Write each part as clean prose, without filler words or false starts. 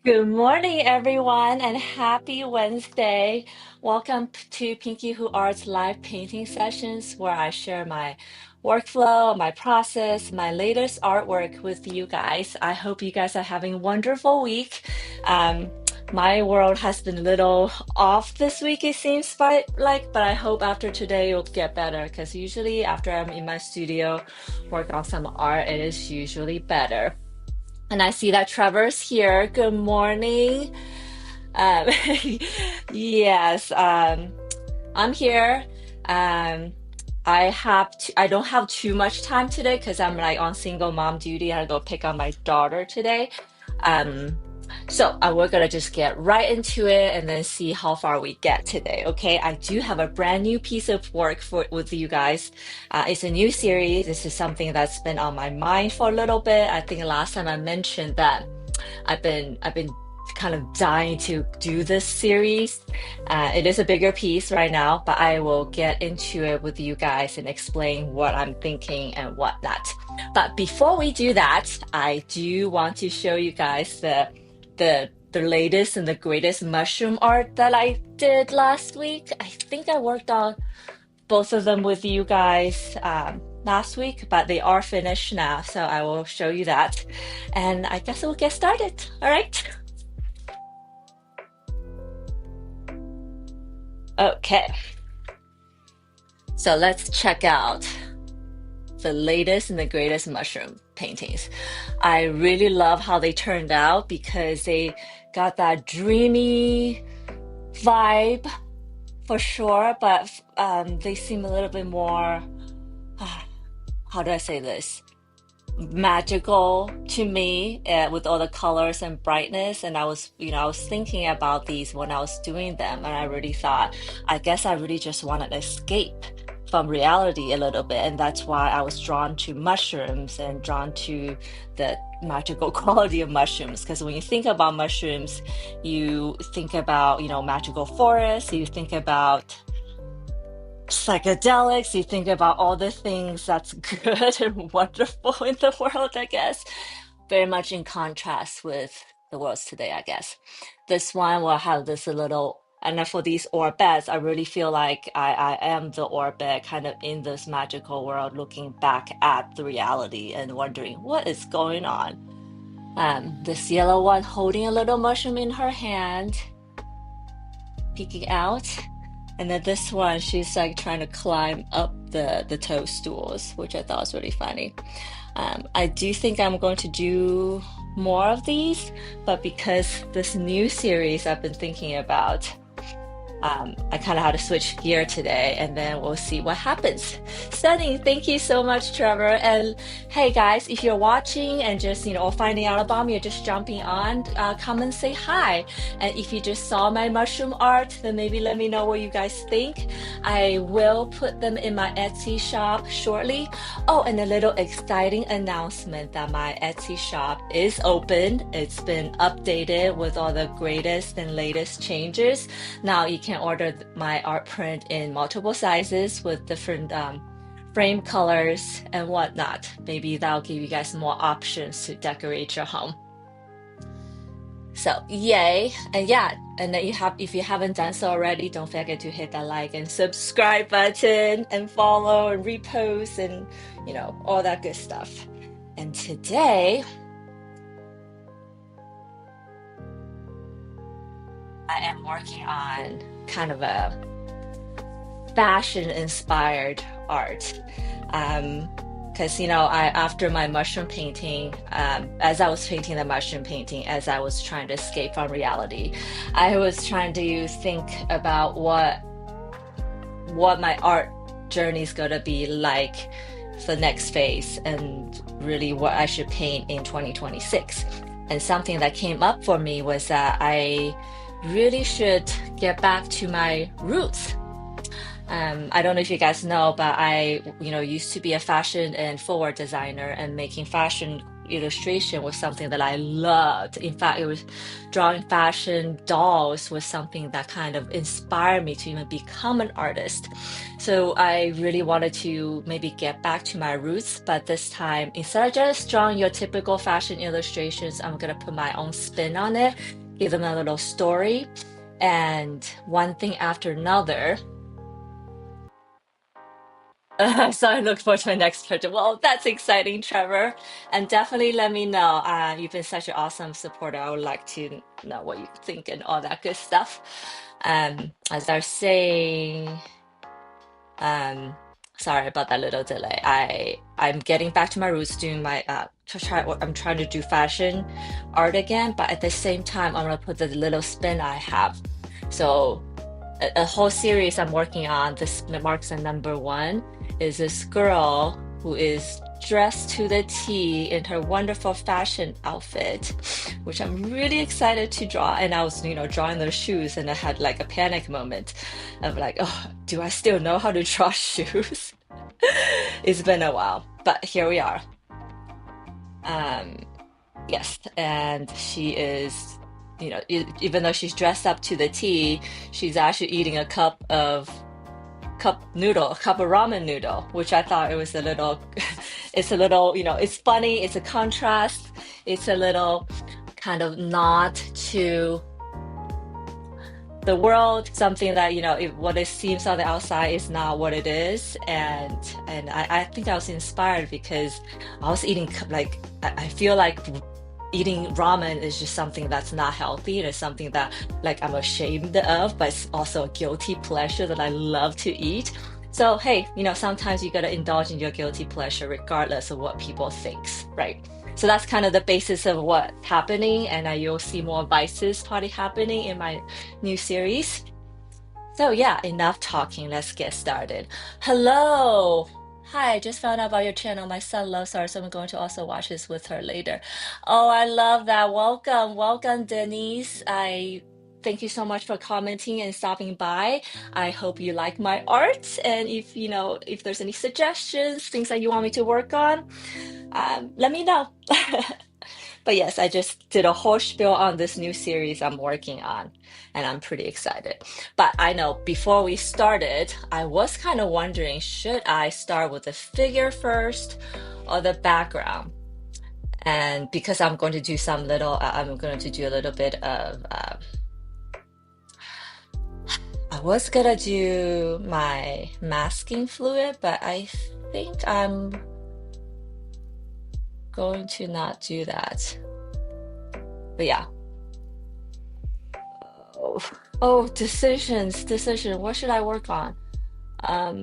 Good morning, everyone, and happy Wednesday. Welcome to Pinky Who Art's live painting sessions, where I share my workflow, my process, my latest artwork with you guys. I hope you guys are having a wonderful week. Um, my world has been a little off this week, it seems but I hope after today it'll get better because usually after I'm in my studio, work on some art, it is usually better. And I see that Trevor's here. Good morning. Um, yes, I'm here. Um, I don't have too much time today because I'm like on single mom duty. I go pick up my daughter today. Um, we're gonna just get right into it and then see how far we get today. Okay, I do have a brand new piece of work for with you guys. It's a new series. This is something that's been on my mind for a little bit. I think last time I mentioned that I've been kind of dying to do this series. It is a bigger piece right now, but I will get into it with you guys and explain what I'm thinking and whatnot. But before we do that, I do want to show you guys the latest and the greatest mushroom art that I did last week. I think I worked on both of them with you guys last week, but they are finished now, so I will show you that. And I guess we'll get started. All right. Okay. So let's check out the latest and the greatest mushroom paintings. I really love how they turned out because they got that dreamy vibe for sure, but they seem a little bit more, how do I say this? Magical to me with all the colors and brightness. And I was thinking about these when I was doing them, and I really thought, I guess I really just wanted to escape from reality a little bit, and that's why I was drawn to mushrooms and drawn to the magical quality of mushrooms. Because when you think about mushrooms, you think about, magical forests, you think about psychedelics, you think about all the things that's good and wonderful in the world, I guess. Very much in contrast with the worlds today, I guess. This one will have this a little, and then for these orbits, I really feel like I am the orbit kind of in this magical world, looking back at the reality and wondering what is going on. This yellow one holding a little mushroom in her hand, peeking out. And then this one, she's like trying to climb up the toadstools, which I thought was really funny. I do think I'm going to do more of these, but because this new series I've been thinking about, I kind of had to switch gear today, and then we'll see what happens. Stunning. Thank you so much, Trevor. And hey, guys, if you're watching and just, or finding out about me or just jumping on, come and say hi. And if you just saw my mushroom art, then maybe let me know what you guys think. I will put them in my Etsy shop shortly. Oh, and a little exciting announcement that my Etsy shop is open. It's been updated with all the greatest and latest changes. Now you can order my art print in multiple sizes with different frame colors and whatnot. Maybe that'll give you guys more options to decorate your home. So yay. And yeah, and then if you haven't done so already, don't forget to hit that like and subscribe button and follow and repost and all that good stuff. And today I am working on kind of a fashion inspired art. Because I after my mushroom painting, as I was painting the mushroom painting, as I was trying to escape from reality, I was trying to think about what my art journey is gonna be like for the next phase, and really what I should paint in 2026. And something that came up for me was that I really should get back to my roots. I don't know if you guys know, but I, used to be a fashion and forward designer and making fashion illustration was something that I loved. In fact, it was drawing fashion dolls was something that kind of inspired me to even become an artist. So I really wanted to maybe get back to my roots, but this time, instead of just drawing your typical fashion illustrations, I'm gonna put my own spin on it, give them a little story, and one thing after another. So I look forward to my next project. Well, that's exciting, Trevor. And definitely let me know. You've been such an awesome supporter. I would like to know what you think and all that good stuff. As I was saying, um, sorry about that little delay. I'm getting back to my roots, doing my I'm trying to do fashion art again, but at the same time, I'm gonna put the little spin I have. So a whole series I'm working on. This marks the number one. Is this girl who is dressed to the T in her wonderful fashion outfit, which I'm really excited to draw. And I was, drawing those shoes, and I had like a panic moment of like, oh, do I still know how to draw shoes? It's been a while, but here we are. Um, Yes, and she is, even though she's dressed up to the T, she's actually eating a cup of ramen noodle, which I thought it was a little, it's a little, it's funny, it's a contrast, it's a little kind of nod to the world, something that, what it seems on the outside is not what it is. And I think I was inspired because I was eating like I feel like eating ramen is just something that's not healthy, and it's something that like I'm ashamed of, but it's also a guilty pleasure that I love to eat. So hey, sometimes you gotta indulge in your guilty pleasure regardless of what people thinks, right? So that's kind of the basis of what's happening, and you'll see more vices probably happening in my new series. So yeah, enough talking. Let's get started. Hello. Hi, I just found out about your channel. My son loves art, so I'm going to also watch this with her later. Oh, I love that. Welcome, welcome, Denise. I thank you so much for commenting and stopping by. I hope you like my art, and if there's any suggestions, things that you want me to work on, let me know. But yes, I just did a whole spiel on this new series I'm working on, and I'm pretty excited. But I know before we started, I was kind of wondering, should I start with the figure first or the background? And because I'm going to do I'm going to do a little bit of, I was gonna do my masking fluid, but I think I'm going to not do that. But yeah. Oh, oh, decision. What should I work on?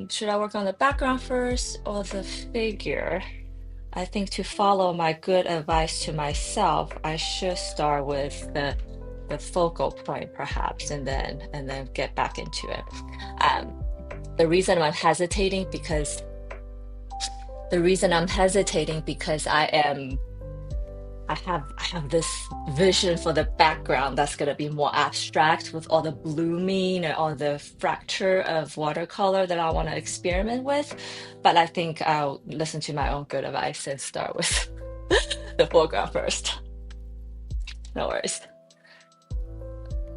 Should I work on the background first or the figure? I think to follow my good advice to myself, I should start with the focal point perhaps, and then get back into it. Um, the reason I'm hesitating because I have this vision for the background that's going to be more abstract with all the blooming and all the fracture of watercolor that I want to experiment with. But I think I'll listen to my own good advice and start with the foreground first. No worries.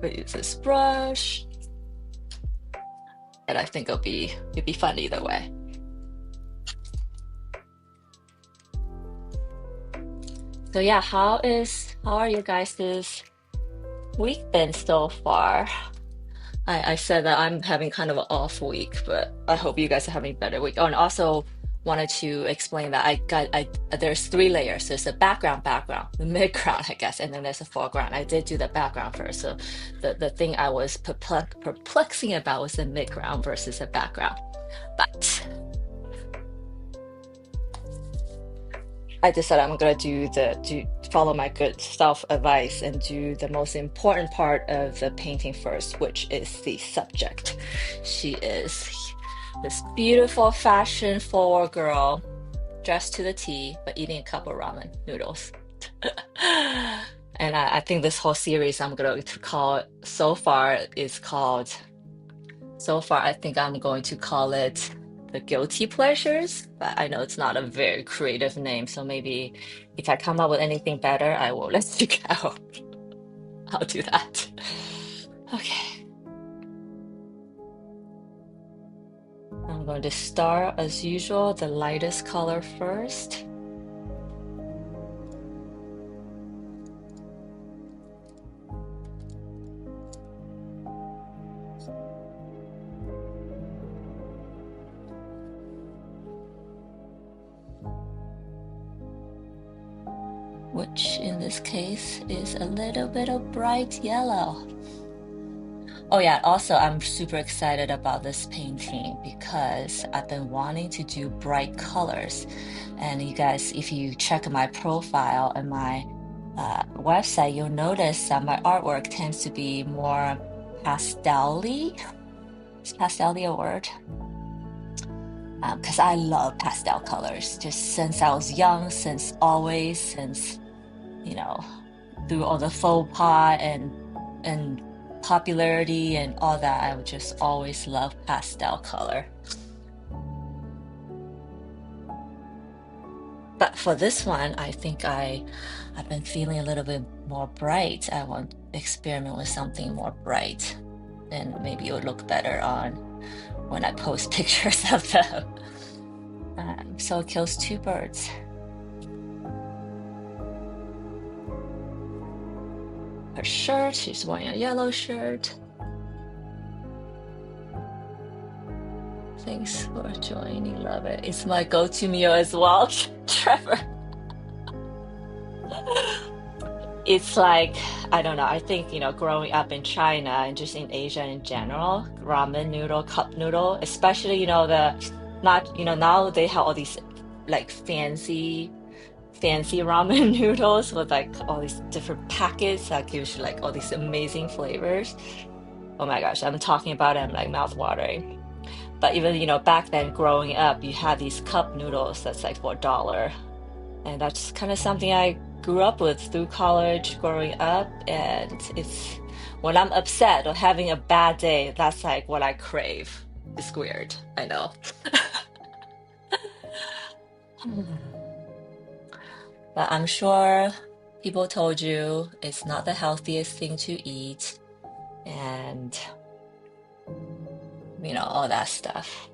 We use this brush, and I think it'll be fun either way. So yeah, how are you guys this week been so far? I said that I'm having kind of an off week, but I hope you guys are having a better week. Oh, and also wanted to explain that there's three layers. There's a background, the midground, I guess, and then there's a foreground. I did do the background first. So the thing I was perplexing about was the midground versus the background. But I decided I'm gonna follow my good self advice and do the most important part of the painting first, which is the subject. She is this beautiful fashion forward girl, dressed to the T, but eating a cup of ramen noodles. And I think this whole series I'm going to call so far I think I'm going to call it the guilty pleasures, but I know it's not a very creative name, so maybe if I come up with anything better, I will let you go. I'll do that. Okay, I'm going to start as usual, the lightest color first. Which in this case is a little bit of bright yellow. Oh yeah, also I'm super excited about this painting because I've been wanting to do bright colors. And you guys, if you check my profile and my website, you'll notice that my artwork tends to be more pastel-y. Is pastel-y a word? Because I love pastel colors, just since I was young, since always, since, you know, through all the faux pas and popularity and all that, I would just always love pastel color. But for this one, I think I've been feeling a little bit more bright. I want to experiment with something more bright, and maybe it would look better on when I post pictures of them. So it kills two birds. Her shirt, she's wearing a yellow shirt. Thanks for joining, love it. It's my go-to meal as well, Trevor. It's like, I don't know, I think, growing up in China and just in Asia in general, ramen noodle, cup noodle, especially, not, now they have all these like fancy ramen noodles with like all these different packets that gives you like all these amazing flavors. Oh my gosh, I'm talking about it, I'm like mouth watering. But even, back then growing up, you had these cup noodles that's like for $1. And that's kind of something I grew up with through college, growing up. And it's when I'm upset or having a bad day, that's like what I crave. It's weird, I know. But I'm sure people told you it's not the healthiest thing to eat, and all that stuff.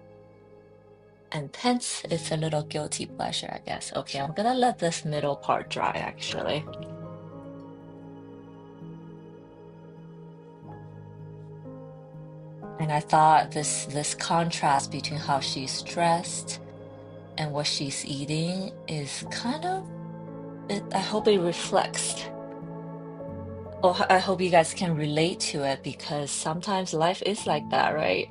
And hence it's a little guilty pleasure, I guess. Okay, I'm gonna let this middle part dry actually. And I thought this contrast between how she's dressed and what she's eating is kind of I hope it reflects. Or I hope you guys can relate to it because sometimes life is like that, right?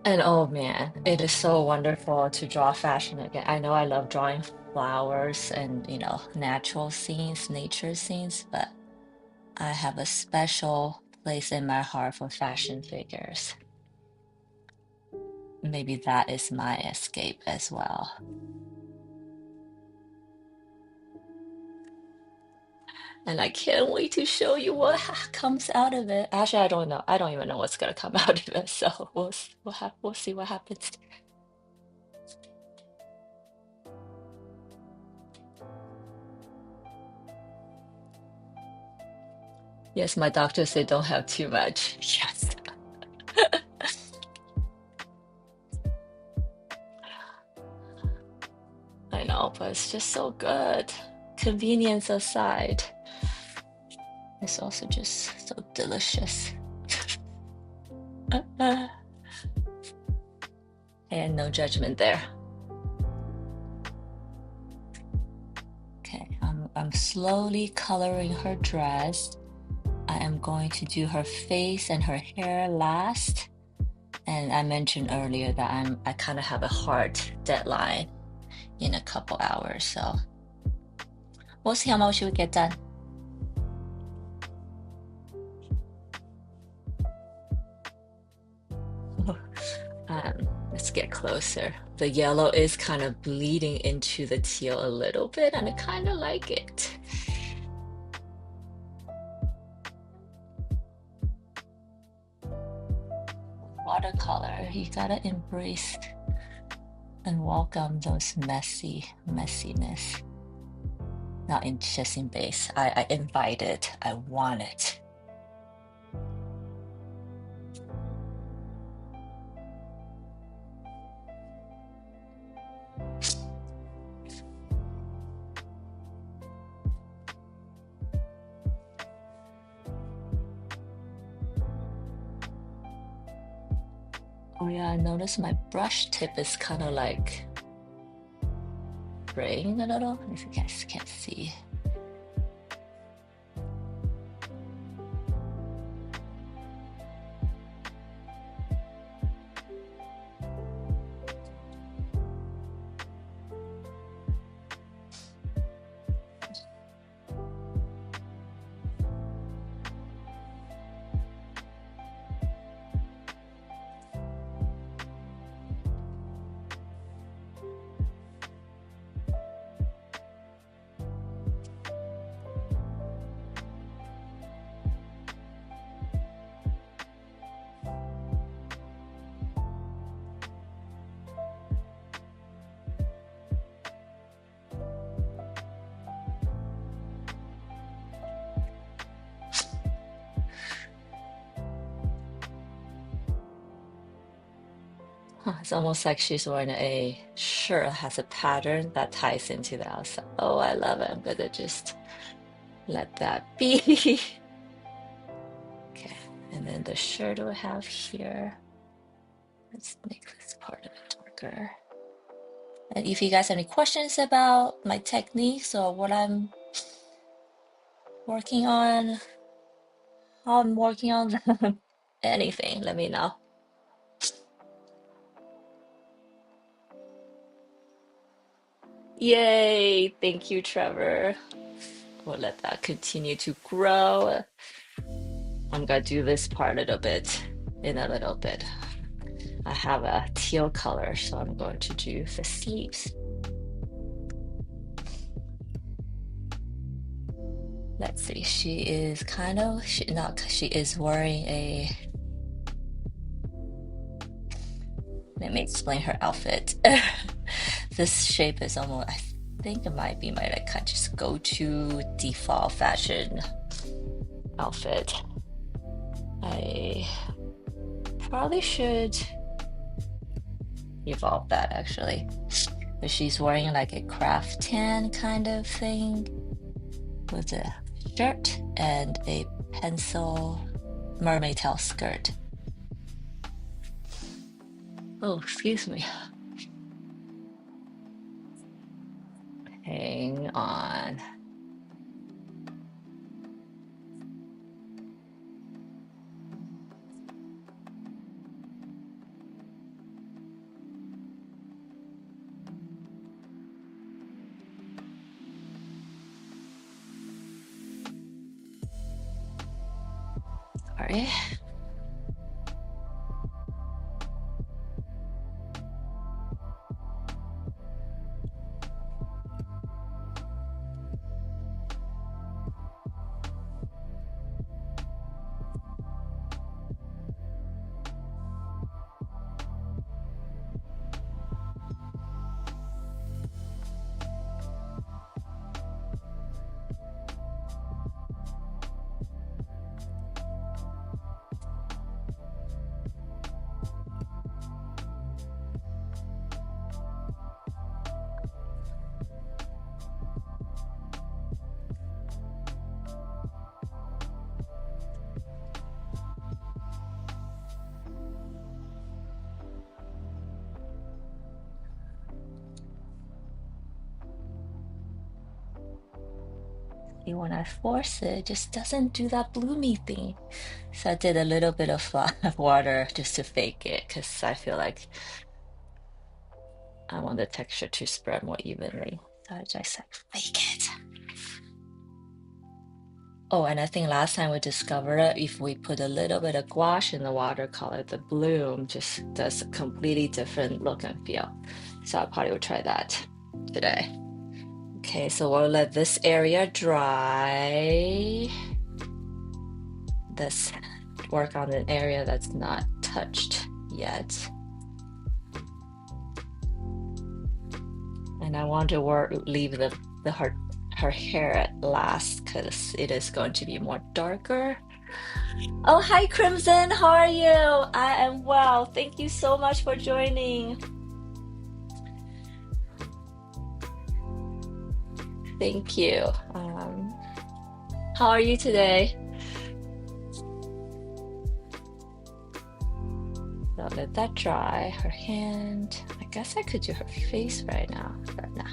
And oh man, it is so wonderful to draw fashion again. I know I love drawing flowers and, natural scenes, nature scenes, but I have a special place in my heart for fashion figures. Maybe that is my escape as well. And I can't wait to show you what comes out of it. Actually, I don't know. I don't even know what's gonna come out of it. So we'll see what happens. Yes, my doctor said don't have too much. Yes. I know, but it's just so good. Convenience aside, it's also just so delicious. And no judgment there. Okay, I'm slowly coloring her dress. I am going to do her face and her hair last. And I mentioned earlier that I kind of have a hard deadline in a couple hours, so we'll see how much we get done. Let's get closer. The yellow is kind of bleeding into the teal a little bit, and I kind of like it. Watercolor, you gotta embrace and welcome those messiness. Not in just in base. I invite it. I want it. Oh yeah, I noticed my brush tip is kind of like fraying a little. If you guys can't see. Huh, it's almost like she's wearing a shirt that has a pattern that ties into the outside. Oh, I love it. I'm gonna just let that be. Okay, and then the shirt we have here. Let's make this part of it darker. And if you guys have any questions about my techniques or what I'm working on, how I'm working on them, anything, let me know. Yay! Thank you, Trevor. We'll let that continue to grow. I'm gonna do this part a little bit in a little bit. I have a teal color, so I'm going to do the sleeves. Let's see, she is kind of, she is wearing a, let me explain her outfit. This shape is almost, I think it might be my like just go-to default fashion outfit. I probably should evolve that actually. But she's wearing like a craft tan kind of thing with a shirt and a pencil mermaid tail skirt. Oh, excuse me. Hang on. Sorry. When I force it, it just doesn't do that bloomy thing. So I did a little bit of water just to fake it because I feel like I want the texture to spread more evenly. So I just like fake it. Oh, and I think last time we discovered it, if we put a little bit of gouache in the watercolor, the bloom just does a completely different look and feel. So I probably will try that today. Okay, so we'll let this area dry. Let's work on an area that's not touched yet. And I want to leave her hair at last because it is going to be more darker. Oh, hi, Crimson. How are you? I am well. Thank you so much for joining. Thank you. How are you today? So let that dry. Her hand. I guess I could do her face right now, but nah.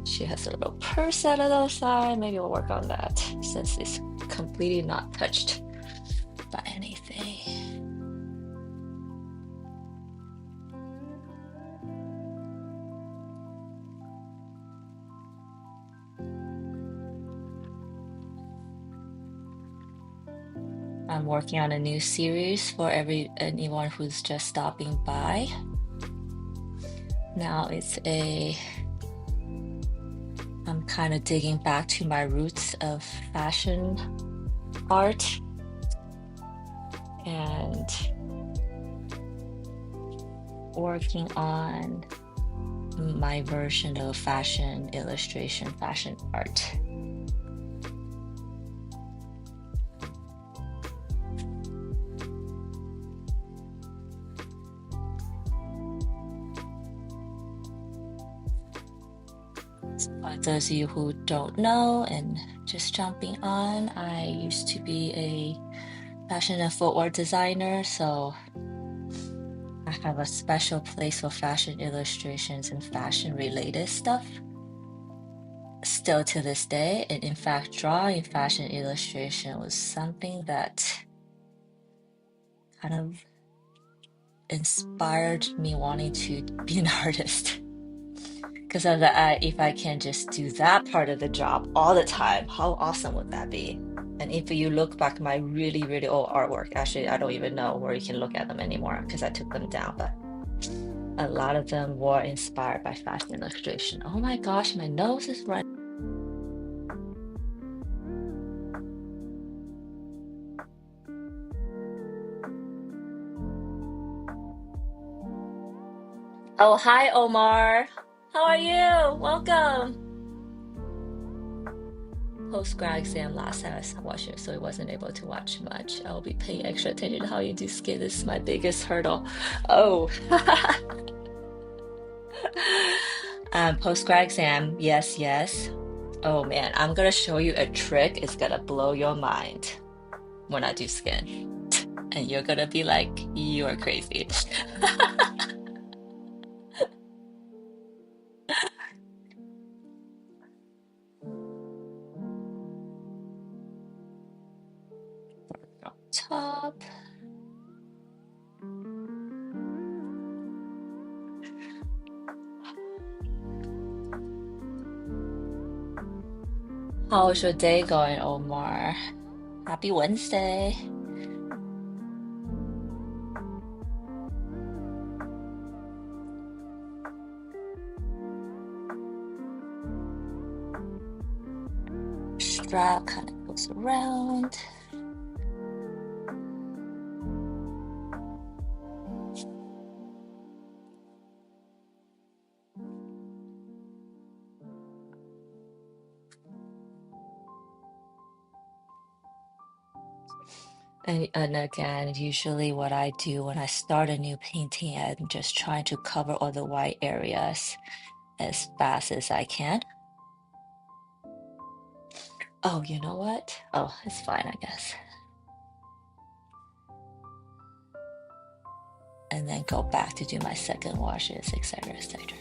She has a little purse out of the side. Maybe we'll work on that since it's completely not touched by anything. I'm working on a new series for anyone who's just stopping by. Now I'm kind of digging back to my roots of fashion art and working on my version of fashion illustration, fashion art. For those of you who don't know and just jumping on, I used to be a fashion and footwear designer, so I have a special place for fashion illustrations and fashion related stuff still to this day. And in fact, drawing fashion illustration was something that kind of inspired me wanting to be an artist. Because of that, if I can just do that part of the job all the time, how awesome would that be? And if you look back at my really, really old artwork, actually, I don't even know where you can look at them anymore because I took them down, but a lot of them were inspired by fashion illustration. Oh my gosh, my nose is running. Oh, hi, Omar. How are you? Welcome. Post-grad exam last time I watched it, so I wasn't able to watch much. I'll be paying extra attention to how you do skin. This is my biggest hurdle. Oh. Post-grad exam, yes, yes. Oh man, I'm gonna show you a trick. It's gonna blow your mind when I do skin. And you're gonna be like, you are crazy. Top. How's your day going, Omar? Happy Wednesday. Strap kind of goes around. And again, usually what I do when I start a new painting, I'm just trying to cover all the white areas as fast as I can. Oh, you know what? Oh, it's fine, I guess. And then go back to do my second washes, etc., etc.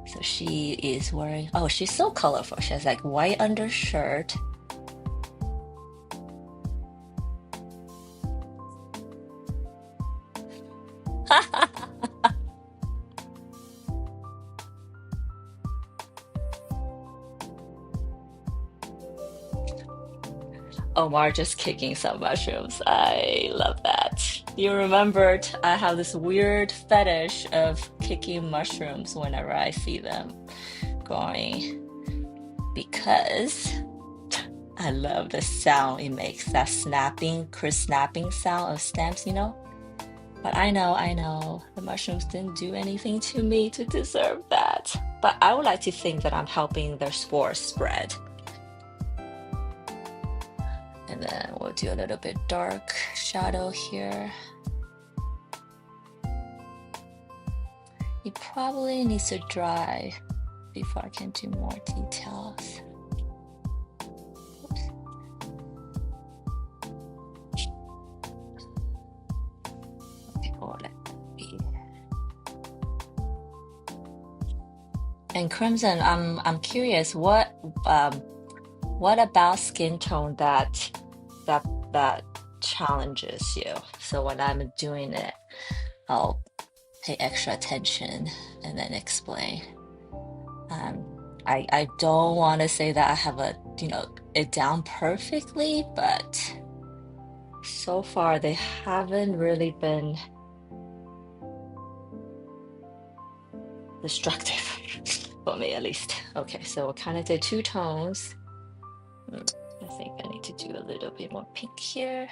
So she is wearing, oh, she's so colorful. She has like white undershirt. Omar just kicking some mushrooms. I love that. You remembered I have this weird fetish of kicking mushrooms whenever I see them growing because I love the sound it makes, that snapping, crisp snapping sound of stems, you know? But I know, the mushrooms didn't do anything to me to deserve that. But I would like to think that I'm helping their spores spread. And then we'll do a little bit dark shadow here. It probably needs to dry before I can do more details. Oops. Okay, oh, let that be. And Crimson, I'm curious, what about skin tone that challenges you? So when I'm doing it, I'll pay extra attention and then explain. I don't want to say that I have it down perfectly, but so far they haven't really been destructive for me at least. Okay, so we kind of did two tones. I think I need to do a little bit more pink here.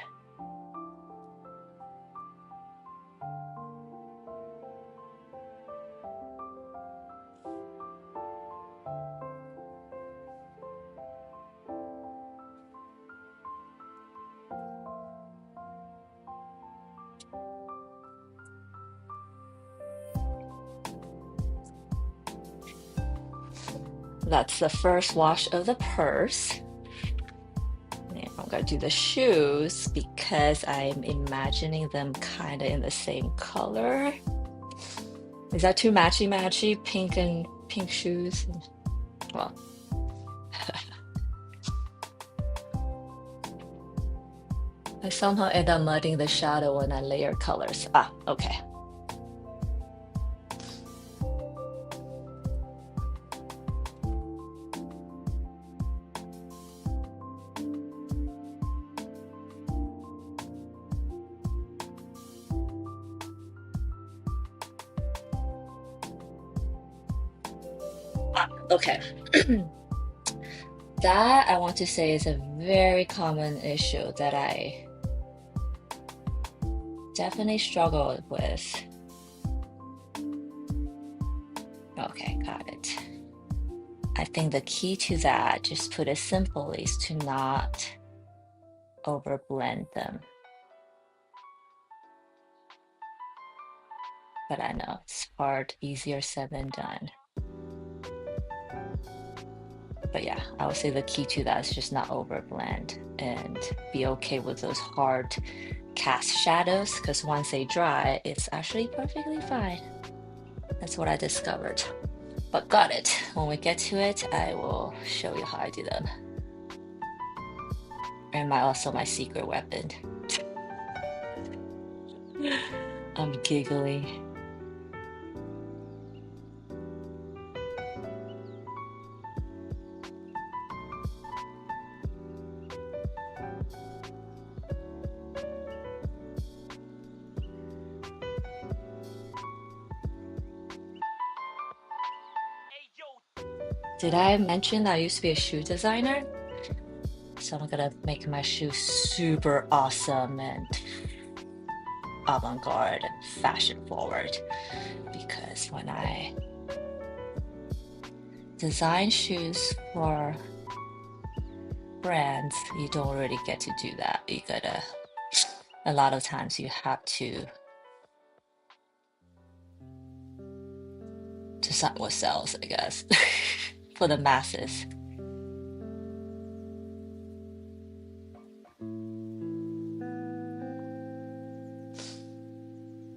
That's the first wash of the purse. And I'm gonna do the shoes because I'm imagining them kind of in the same color. Is that too matchy? Pink and pink shoes? Well, I somehow end up mudding the shadow when I layer colors. Ah, okay. Ah, okay. That I want to say is a very common issue that I definitely struggled with. Okay, got it. I think the key to that, just put it simply, is to not overblend them. But I know it's hard, easier said than done. But yeah, I would say the key to that is just not overblend and be okay with those hard cast shadows because once they dry, it's actually perfectly fine. That's what I discovered. But got it. When we get to it, I will show you how I do them. And also my secret weapon. I'm giggling. Did I mention that I used to be a shoe designer? So I'm gonna make my shoes super awesome and avant-garde and fashion forward because when I design shoes for brands, you don't really get to do that. You gotta, a lot of times you have to decide what sells, I guess, for the masses.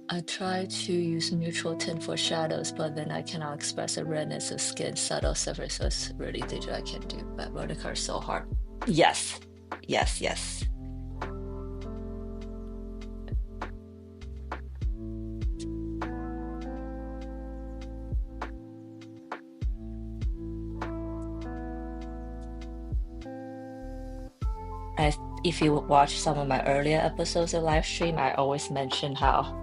I try to use neutral tint for shadows, but then I cannot express a redness of skin, subtle surface, so it's really digital I can do, but watercolor is so hard. Yes, yes. if you watch some of my earlier episodes of live stream, I always mention how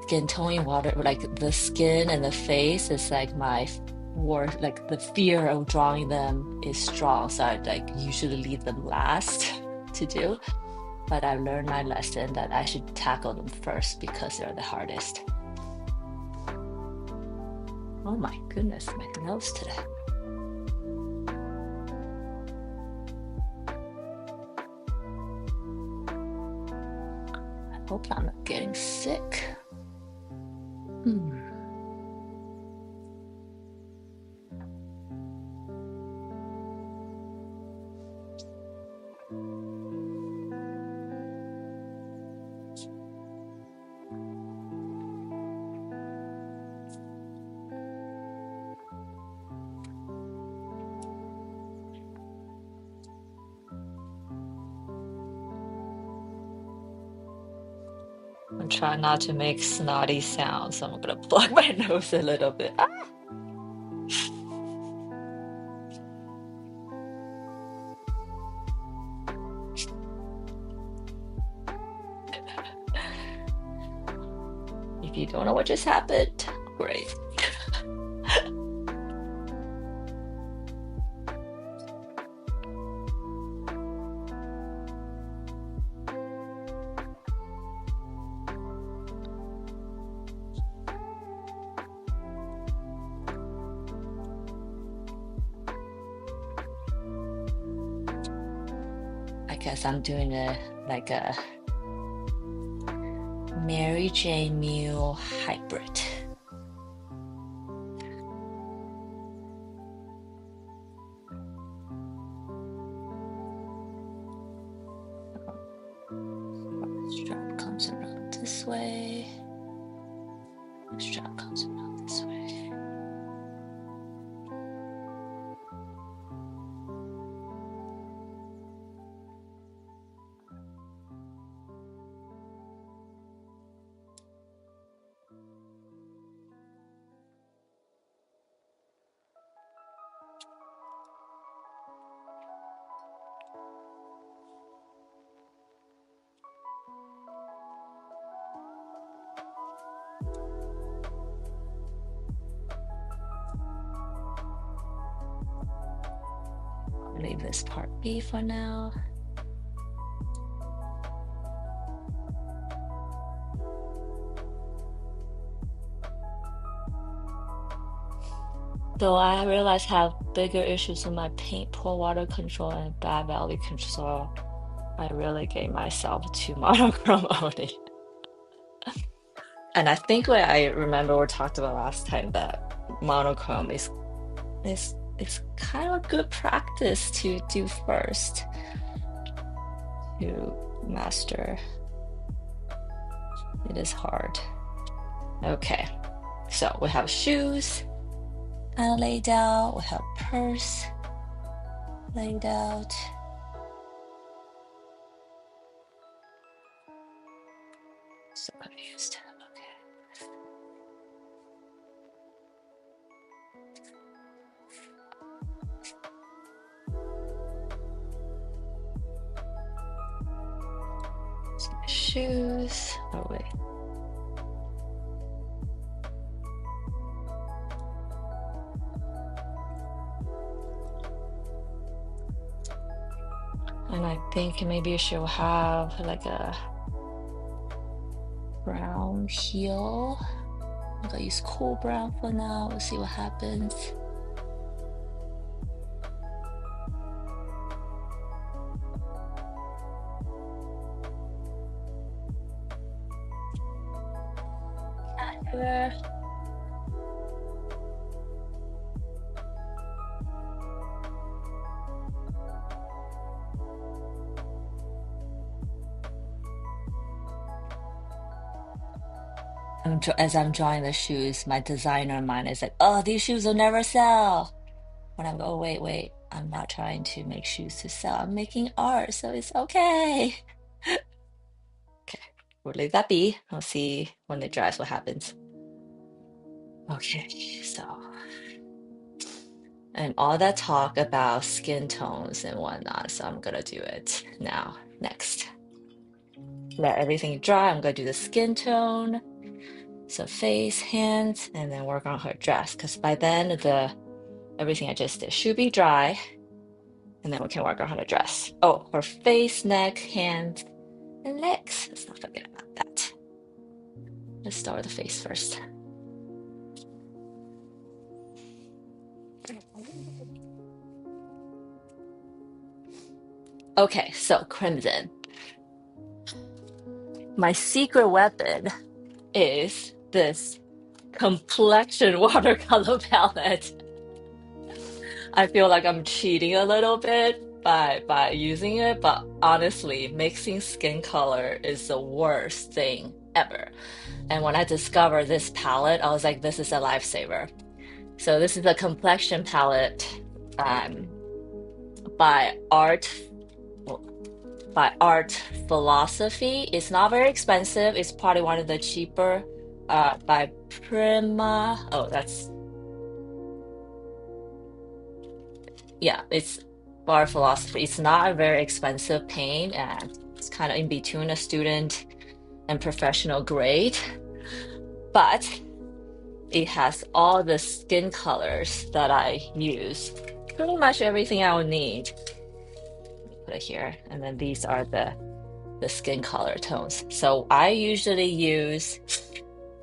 skin toning water, like the skin and the face is like my worst, like the fear of drawing them is strong. So I like usually leave them last to do. But I've learned my lesson that I should tackle them first because they're the hardest. Oh my goodness, my nose today. I hope I'm not getting sick. I'm trying not to make snotty sounds, so I'm gonna plug my nose a little bit. Ah! If you don't know what just happened, great. I guess I'm doing a Mary Jane Mule hybrid. Strap comes around this way. Strap comes around this way. I'll leave this part be for now. Though I realize I have bigger issues with my paint pour water control and bad value control, I really gave myself too monochrome only. And I think what I remember we talked about last time that monochrome is kind of a good practice to do first to master. It is hard. Okay, so we have shoes laid out. We have purse laid out. So confused. Okay. So my shoes. Oh wait. And I think maybe I should have like a brown heel. I'm gonna use cool brown for now. We'll see what happens. Here. As I'm drawing the shoes, my designer mind is like, oh, these shoes will never sell. When I'm oh wait, I'm not trying to make shoes to sell. I'm making art, so it's okay. Okay, we'll leave that be. I'll see when it dries what happens. Okay, so and all that talk about skin tones and whatnot. So I'm gonna do it now. Next, let everything dry. I'm gonna do the skin tone. So face, hands, and then work on her dress. Because by then everything I just did should be dry, and then we can work on her dress. Oh, her face, neck, hands, and legs. Let's not forget about that. Let's start with the face first. Okay, so crimson. My secret weapon is this complexion watercolor palette. I feel like I'm cheating a little bit by using it, but honestly, mixing skin color is the worst thing ever. And when I discovered this palette, I was like, this is a lifesaver. So this is a complexion palette um, by Art Philosophy. It's not very expensive. It's probably one of the cheaper by Prima. Oh, yeah, it's Art Philosophy. It's not a very expensive paint, and it's kind of in between a student and professional grade, but it has all the skin colors that I use. Pretty much everything I would need. Put it here, and then these are the skin color tones. So I usually use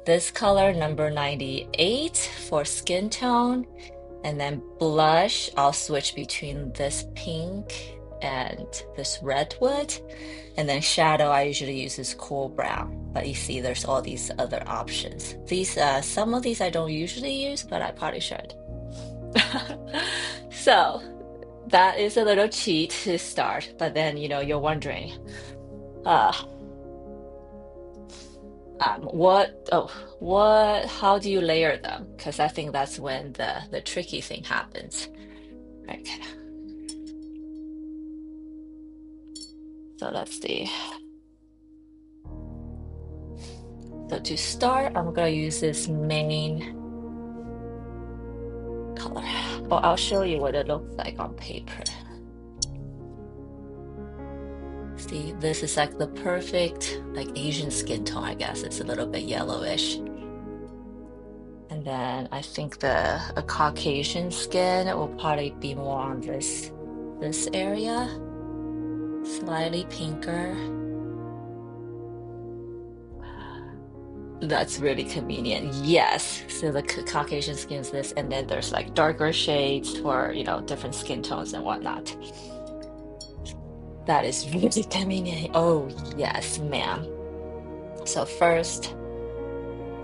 this color, number 98, for skin tone, and then blush, I'll switch between this pink and this redwood, and then shadow, I usually use this cool brown. But you see, there's all these other options. These, some of these I don't usually use, but I probably should. So that is a little cheat to start, but then you're wondering, uh, how do you layer them? Because I think that's when the tricky thing happens. Okay. So let's see. So to start, I'm gonna use this main color. Oh, I'll show you what it looks like on paper. See, this is like the perfect like Asian skin tone, I guess. It's a little bit yellowish. And then I think a Caucasian skin will probably be more on this area, slightly pinker. That's really convenient. Yes. So the Caucasian skin is this, and then there's like darker shades for, different skin tones and whatnot. That is really convenient. Oh, yes, ma'am. So first,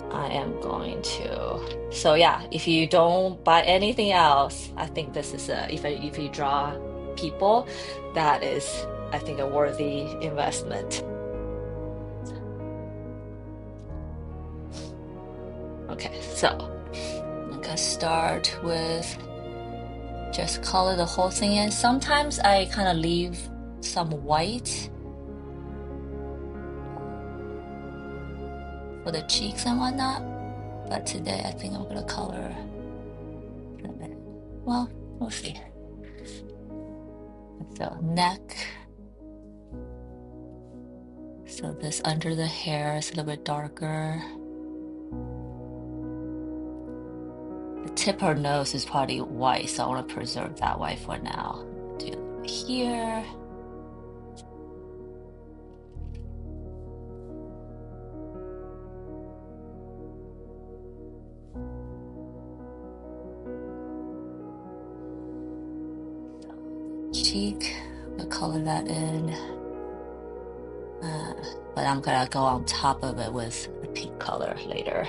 I am going to. So yeah, if you don't buy anything else, I think this is if you draw people, that is, I think, a worthy investment. Okay, so I'm gonna start with just color the whole thing in. Sometimes I kind of leave some white for the cheeks and whatnot, but today I think I'm gonna color. Well, we'll see. So neck. So this under the hair is a little bit darker. The tip of her nose is probably white, so I want to preserve that white for now. Do it over here. Cheek, we'll color that in. But I'm gonna go on top of it with the pink color later.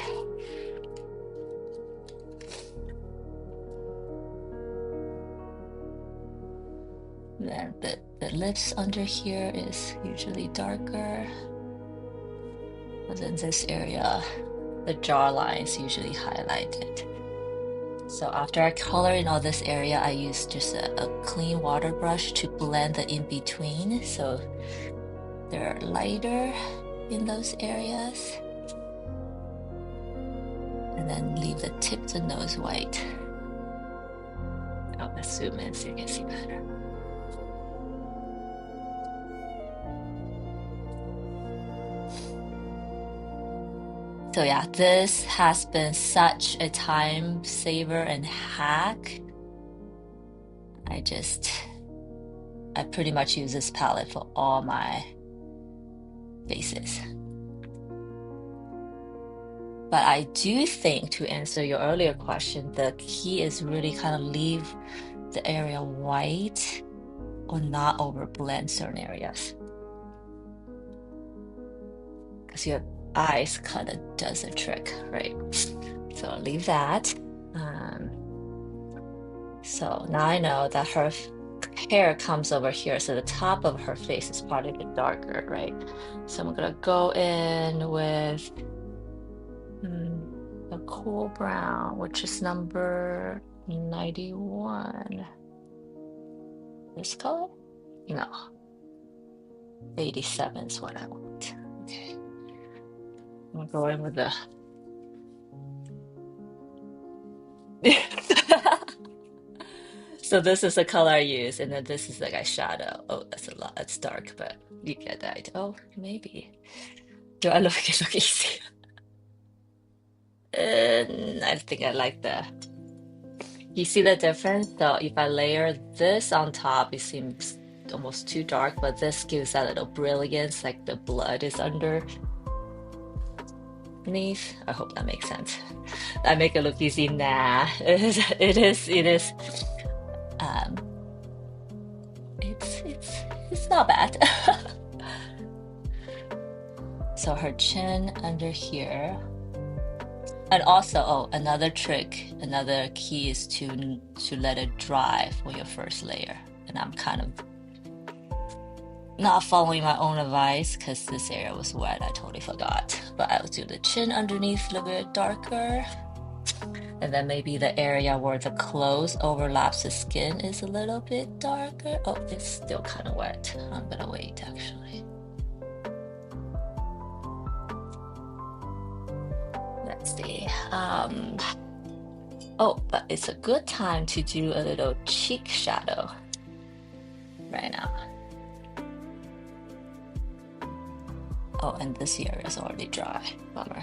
Then the lips under here is usually darker. But in this area, the jawline is usually highlighted. So after I color in all this area, I use just a clean water brush to blend the in-between, so they're lighter in those areas. And then leave the tip of the nose white. Oh, let's zoom in so you can see better. So yeah, this has been such a time saver and hack. I pretty much use this palette for all my faces. But I do think, to answer your earlier question, the key is really kind of leave the area white or not overblend certain areas. Because your eyes kind of does the trick, right? So I'll leave that. So now I know that her hair comes over here, so the top of her face is probably a bit darker, right? So I'm gonna go in with a cool brown, which is number 91. This color? No. 87 is what I want. Okay. I'm gonna go in with the So this is the color I use, and then this is like a shadow. Oh, that's a lot. It's dark, but you get that. Oh, maybe. Do I look easy? I think I like the. You see the difference? So if I layer this on top, it seems almost too dark, but this gives that little brilliance, like the blood is underneath. I hope that makes sense. I make it look easy. Nah, it is. Um, it's not bad. So her chin under here. And also, oh, another trick, another key is to let it dry for your first layer. And I'm kind of not following my own advice because this area was wet. I totally forgot. But I'll do the chin underneath a little bit darker. And then maybe the area where the clothes overlaps the skin is a little bit darker. Oh, it's still kind of wet. I'm gonna wait actually. Let's see. Oh, but it's a good time to do a little cheek shadow right now. Oh, and this area is already dry. Bummer.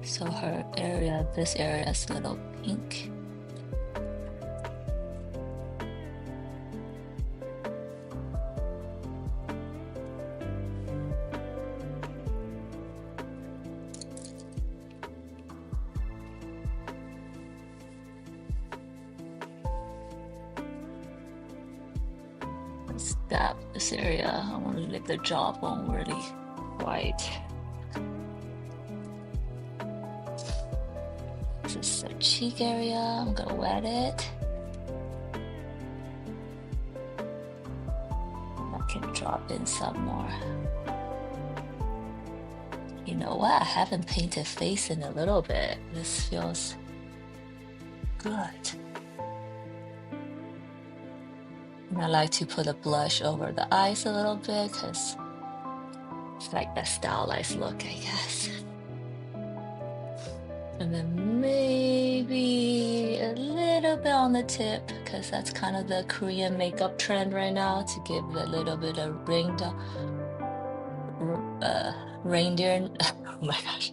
So her area, this area is a little pink. Dab this area. I want to leave the jawbone really white. This is the cheek area. I'm gonna wet it. I can drop in some more. You know what? I haven't painted face in a little bit. This feels good. And I like to put a blush over the eyes a little bit because it's like that stylized look, I guess. And then maybe a little bit on the tip because that's kind of the Korean makeup trend right now, to give a little bit of reindeer, oh my gosh,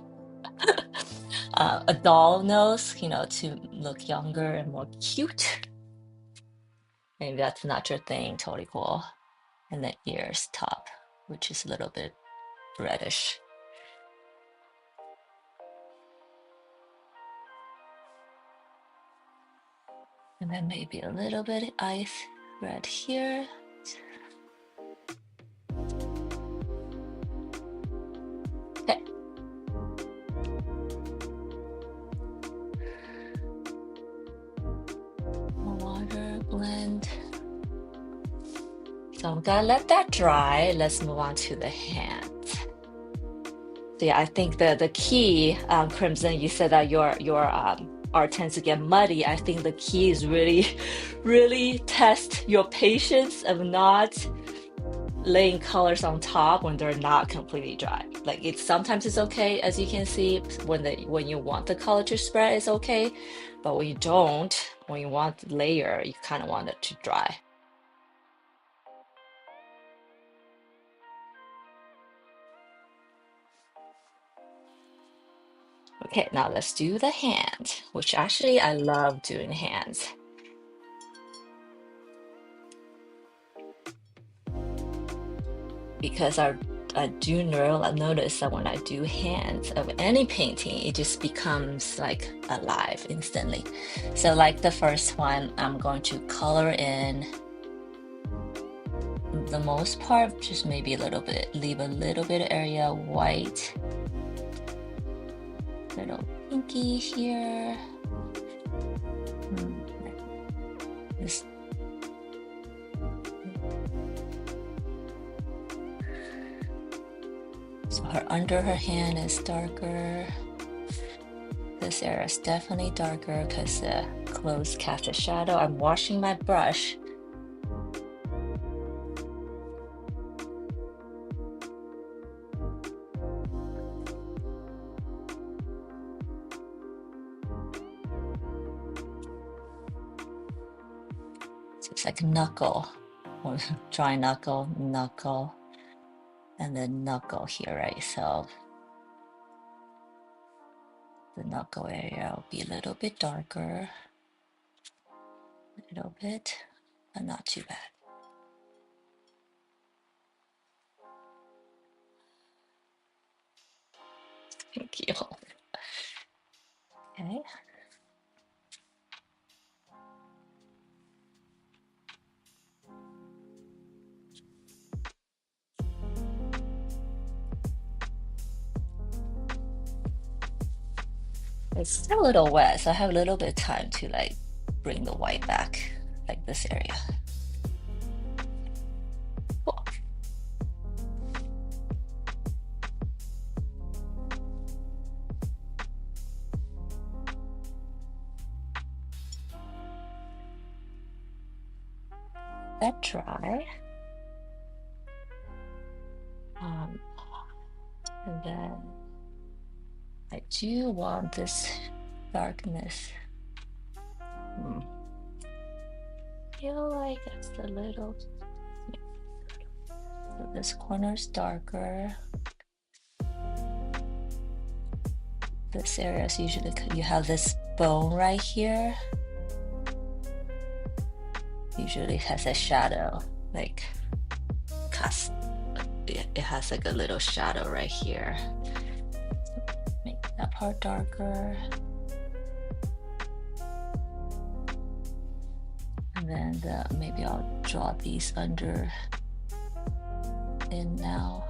a doll nose, you know, to look younger and more cute. Maybe that's not your thing, totally cool. And the ears top, which is a little bit reddish. And then maybe a little bit ice red here. Okay. Water blend. So I'm gonna let that dry. Let's move on to the hands. So yeah, I think the key, Crimson, you said that your art tends to get muddy. I think the key is really, really test your patience of not laying colors on top when they're not completely dry. Like it's sometimes it's okay, as you can see, when you want the color to spread, it's okay. But when you don't, when you want the layer, you kind of want it to dry. Okay, now let's do the hand, which actually I love doing hands because I do notice that when I do hands of any painting, it just becomes like alive instantly. So like the first one, I'm going to color in the most part, just maybe a little bit, leave a little bit of area white, little pinky here. This So her under her hand is darker. This area is definitely darker because the clothes cast a shadow. I'm washing my brush. So it's like knuckle, or dry knuckle, knuckle, and then knuckle here, right? So the knuckle area will be a little bit darker, a little bit, but not too bad. Thank you. Okay. It's still a little wet, so I have a little bit of time to like bring the white back, like this area. Cool. That dry. And then I do want this darkness. Feel like it's a little. So this corner is darker. This area is usually you have this bone right here. Usually has a shadow, like cast. It has like a little shadow right here. Make that part darker. And then maybe I'll draw these under in now.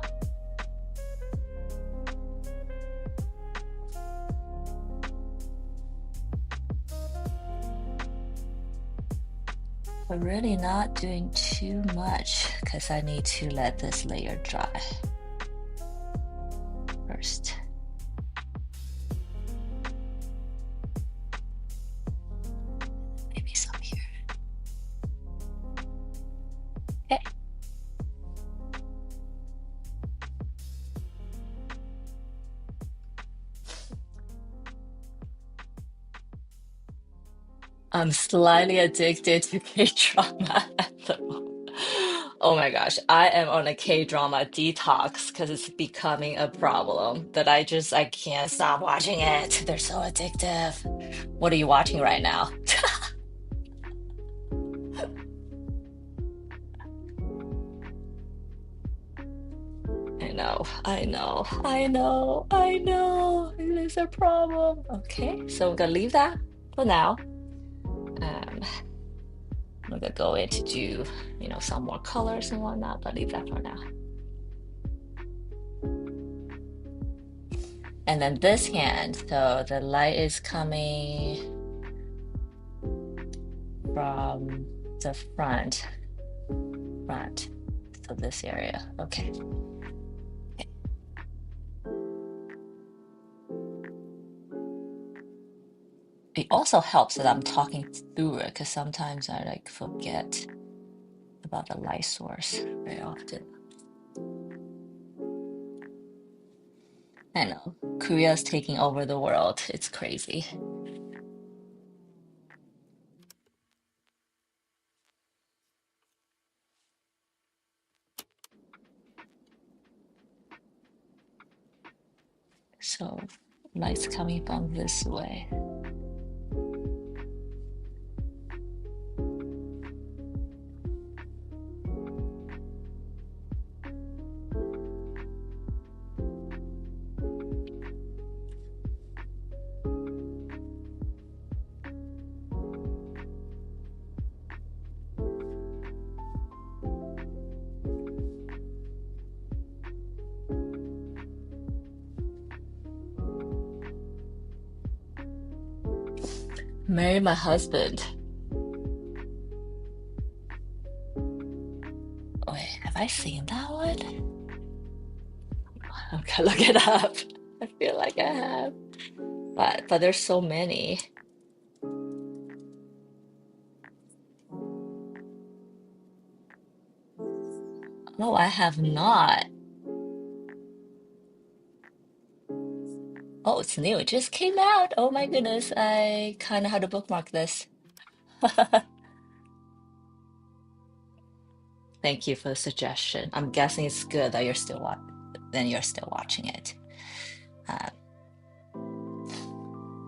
But really not doing too much because I need to let this layer dry first. Maybe some here. Okay. I'm slightly addicted to K-drama at the moment. Oh my gosh, I am on a K-drama detox because it's becoming a problem that I can't stop watching it. They're so addictive. What are you watching right now? I know. It is a problem. Okay, so we're gonna leave that for now. I'm gonna go in to do, some more colors and whatnot, but leave that for now. And then this hand, so the light is coming from the front. So this area, okay. It also helps that I'm talking through it because sometimes I forget about the light source very often. I know. Korea's taking over the world. It's crazy. So light's coming from this way. Marry my husband. Wait, have I seen that one? I'm gonna look it up. I feel like I have, but there's so many. No, I have not. Oh, it's new. It just came out. Oh my goodness, I kind of had to bookmark this. Thank you for the suggestion. I'm guessing it's good that you're still watching it. Uh,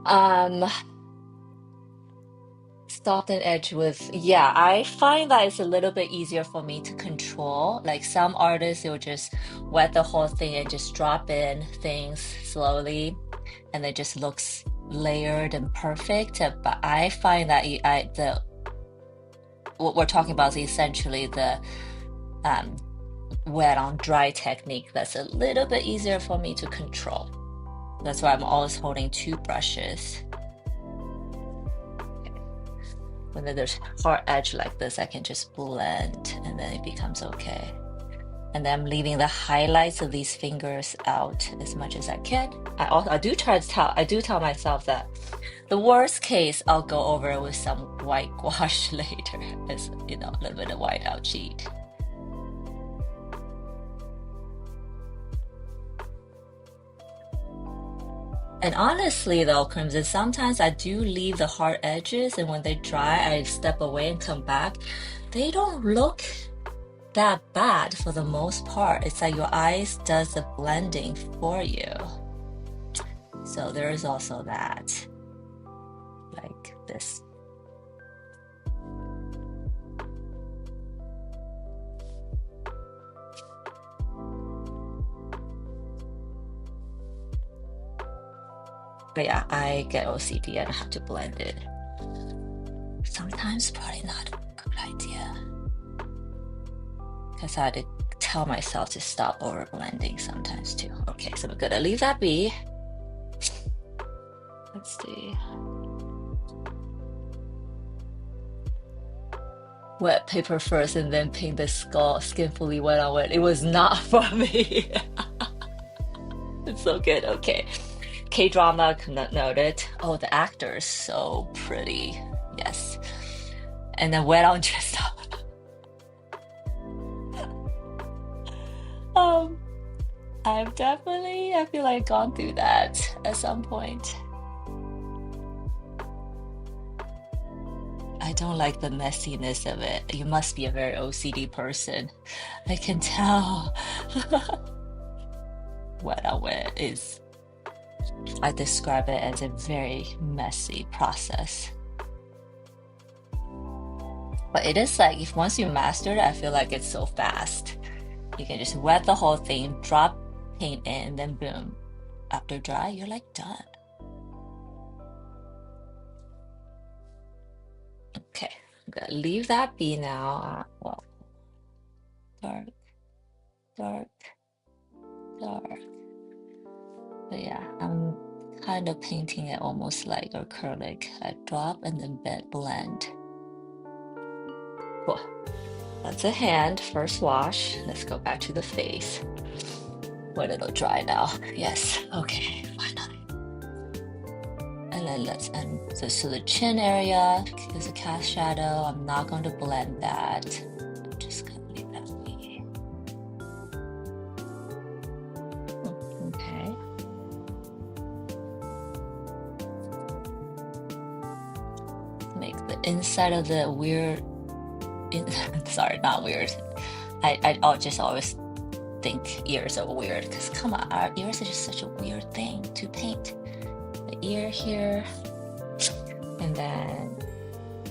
um, Soft and edge with, yeah, I find that it's a little bit easier for me to control. Like some artists, they'll just wet the whole thing and just drop in things slowly, and it just looks layered and perfect. But I find that the what we're talking about is essentially the um, wet on dry technique that's a little bit easier for me to control. That's why I'm always holding two brushes. When there's hard edge like this, I can just blend and then it becomes okay. And then I'm leaving the highlights of these fingers out as much as I can. I do tell myself that the worst case, I'll go over it with some white gouache later, as you know, a little bit of white out cheat. And honestly though, Crimson, sometimes I do leave the hard edges, and when they dry, I step away and come back. They don't look that bad for the most part. It's like your eyes does the blending for you. So there is also that, like this. But yeah, I get OCD and I have to blend it. Sometimes probably not a good idea, because I had to tell myself to stop over blending sometimes too. Okay, so we're gonna leave that be. Let's see. Wet paper first and then paint the skull skinfully wet on wet. It was not for me. It's so good. Okay. K-drama noted. Oh, the actors so pretty. Yes. And then wet on dressed up. Um, I feel like gone through that at some point. I don't like the messiness of it. You must be a very OCD person. I can tell. Wet on wet is, I describe it as a very messy process. But it is like, if once you master it, I feel like it's so fast. You can just wet the whole thing, drop paint in, and then boom. After dry, you're like done. Okay, I'm gonna leave that be now. Well, dark, dark, dark. But yeah, I'm kind of painting it almost like acrylic. I drop and then blend. Cool. That's a hand, first wash. Let's go back to the face. When it'll dry now. Yes, okay, finally. And then let's end this to the chin area. Is a cast shadow. I'm not going to blend that. I'm just gonna leave that be. Okay. like the inside of the weird, sorry, not weird. I'll just always think ears are weird because come on, our ears are just such a weird thing to paint. The ear here, and then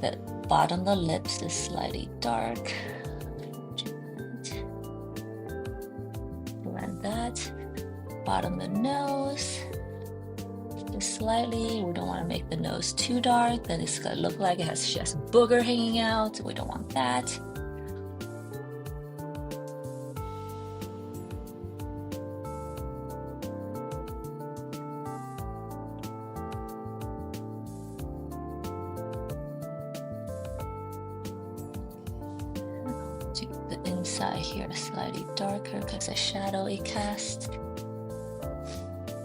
the bottom of the lips is slightly dark. Blend that. Bottom of the nose, just slightly. We don't want to make the nose too dark. Then it's gonna look like it has just booger hanging out. We don't want that. The inside here is slightly darker because of shadowy cast.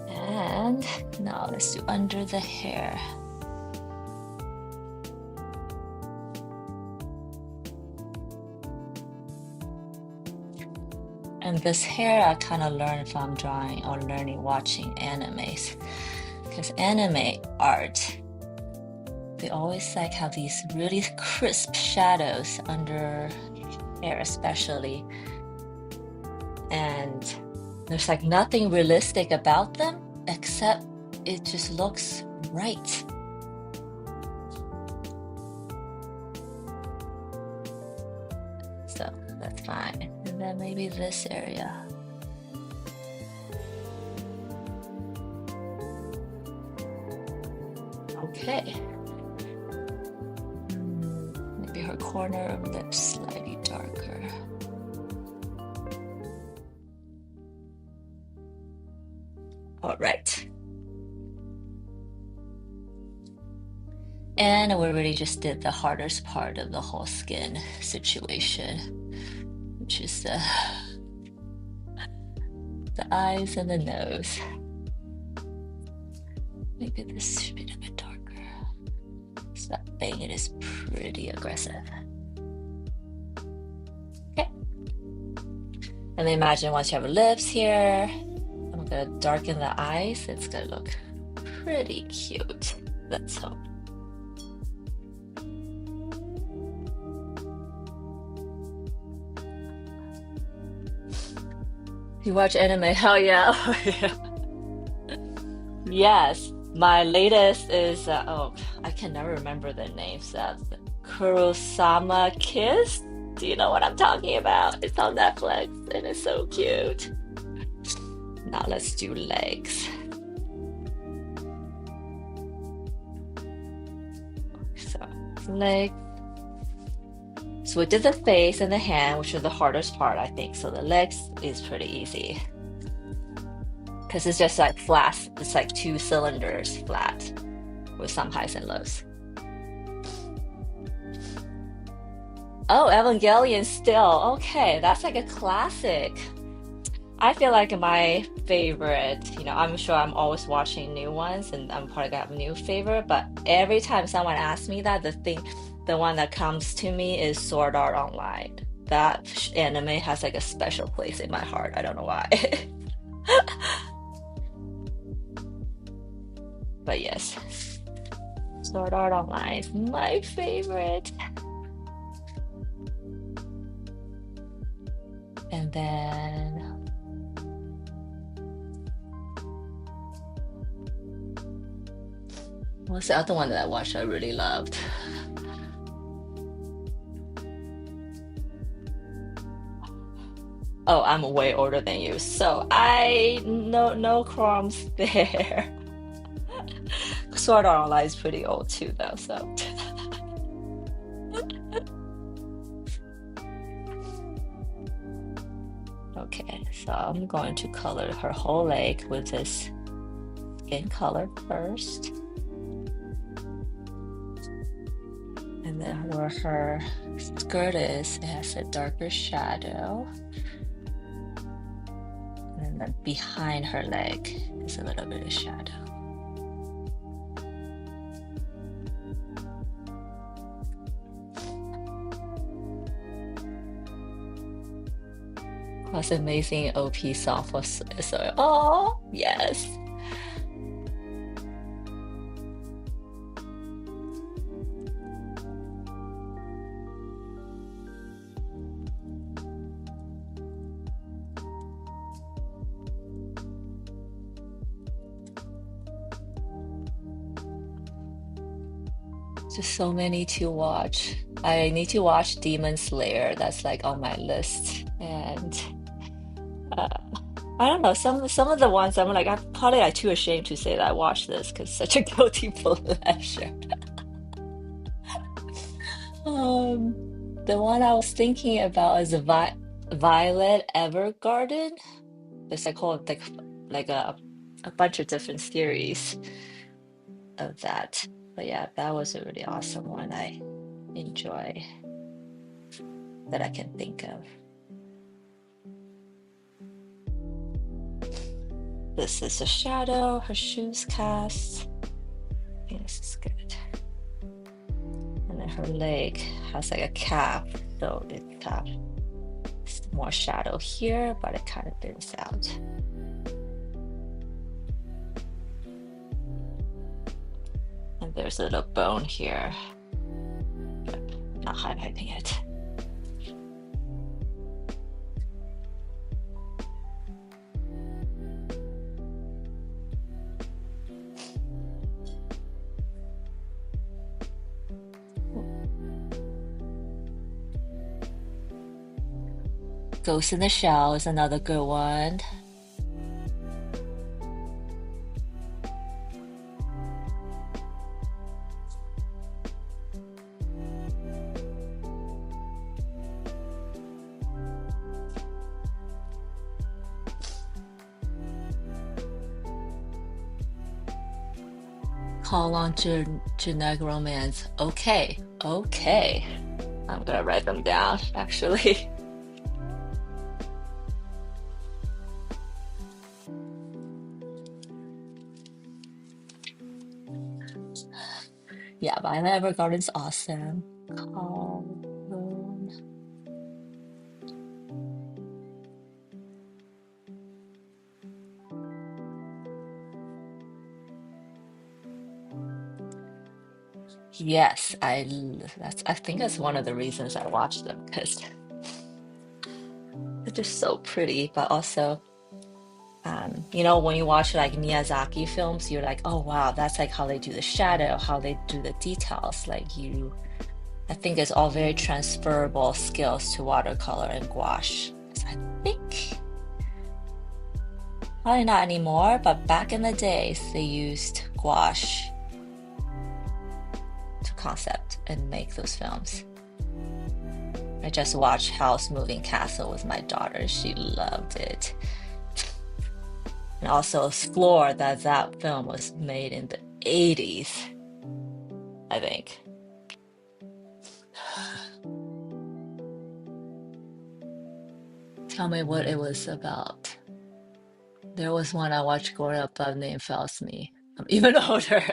And now let's do under the hair. And this hair I kind of learned from drawing or watching animes, because anime art, they always like have these really crisp shadows under hair especially, and there's like nothing realistic about them except it just looks right. So that's fine. And then maybe this area. Okay. Maybe her corner of lips slightly darker. All right. And we already just did the hardest part of the whole skin situation, which is the eyes and the nose. Maybe this should be a bit darker. So that thing, it is pretty aggressive. Okay. And then imagine once you have lips here, I'm gonna darken the eyes. It's gonna look pretty cute. Let's hope. You watch anime? Hell yeah. Oh, yeah. Yes, my latest is oh, I can never remember the names. Kurosama Kiss. Do you know what I'm talking about? It's on Netflix and it's so cute. Now let's do legs. So legs. So we did the face and the hand, which is the hardest part, I think. So the legs is pretty easy because it's just like flat. It's like 2 cylinders flat with some highs and lows. Oh, Evangelion still. Okay, that's like a classic. I feel like my favorite, I'm sure I'm always watching new ones and I'm probably gonna have a new favorite, but every time someone asks me that, the one that comes to me is Sword Art Online. That anime has like a special place in my heart. I don't know why. But yes, Sword Art Online is my favorite. And then what's the other one that I watched I really loved? Oh, I'm way older than you, so I no crumbs there. Sword Art Online is pretty old too, though. So okay, so I'm going to color her whole leg with this skin color first, and then where her skirt is, it has a darker shadow. And then behind her leg is a little bit of shadow. That's amazing OP song for so oh yes. Just so many to watch. I need to watch Demon Slayer. That's like on my list. And uh, I don't know, some of the ones I'm like, I'm probably like too ashamed to say that I watched this because such a guilty pleasure. Um, the one I was thinking about is Violet Evergarden. There's like a bunch of different series of that. But yeah, that was a really awesome one I enjoy that I can think of. This is a shadow, her shoes cast. I think this is good. And then her leg has like a cap, so it's more shadow here, but it kind of thins out. And there's a little bone here. I'm not highlighting it. Ghost in the Shell is another good one. Call on Genetic Romance. Okay. I'm gonna write them down, actually. Yeah, Violet Evergarden's awesome. Call on. Yes, I think that's one of the reasons I watched them because they're just so pretty, but also when you watch like Miyazaki films, you're like, oh wow, that's like how they do the shadow, how they do the details. I think it's all very transferable skills to watercolor and gouache. 'Cause I think, probably not anymore, but back in the days, they used gouache to concept and make those films. I just watched House Moving Castle with my daughter. She loved it. And also explore that film was made in the 80s, I think. Tell me what it was about. There was one I watched growing up that name fails me. I'm even older.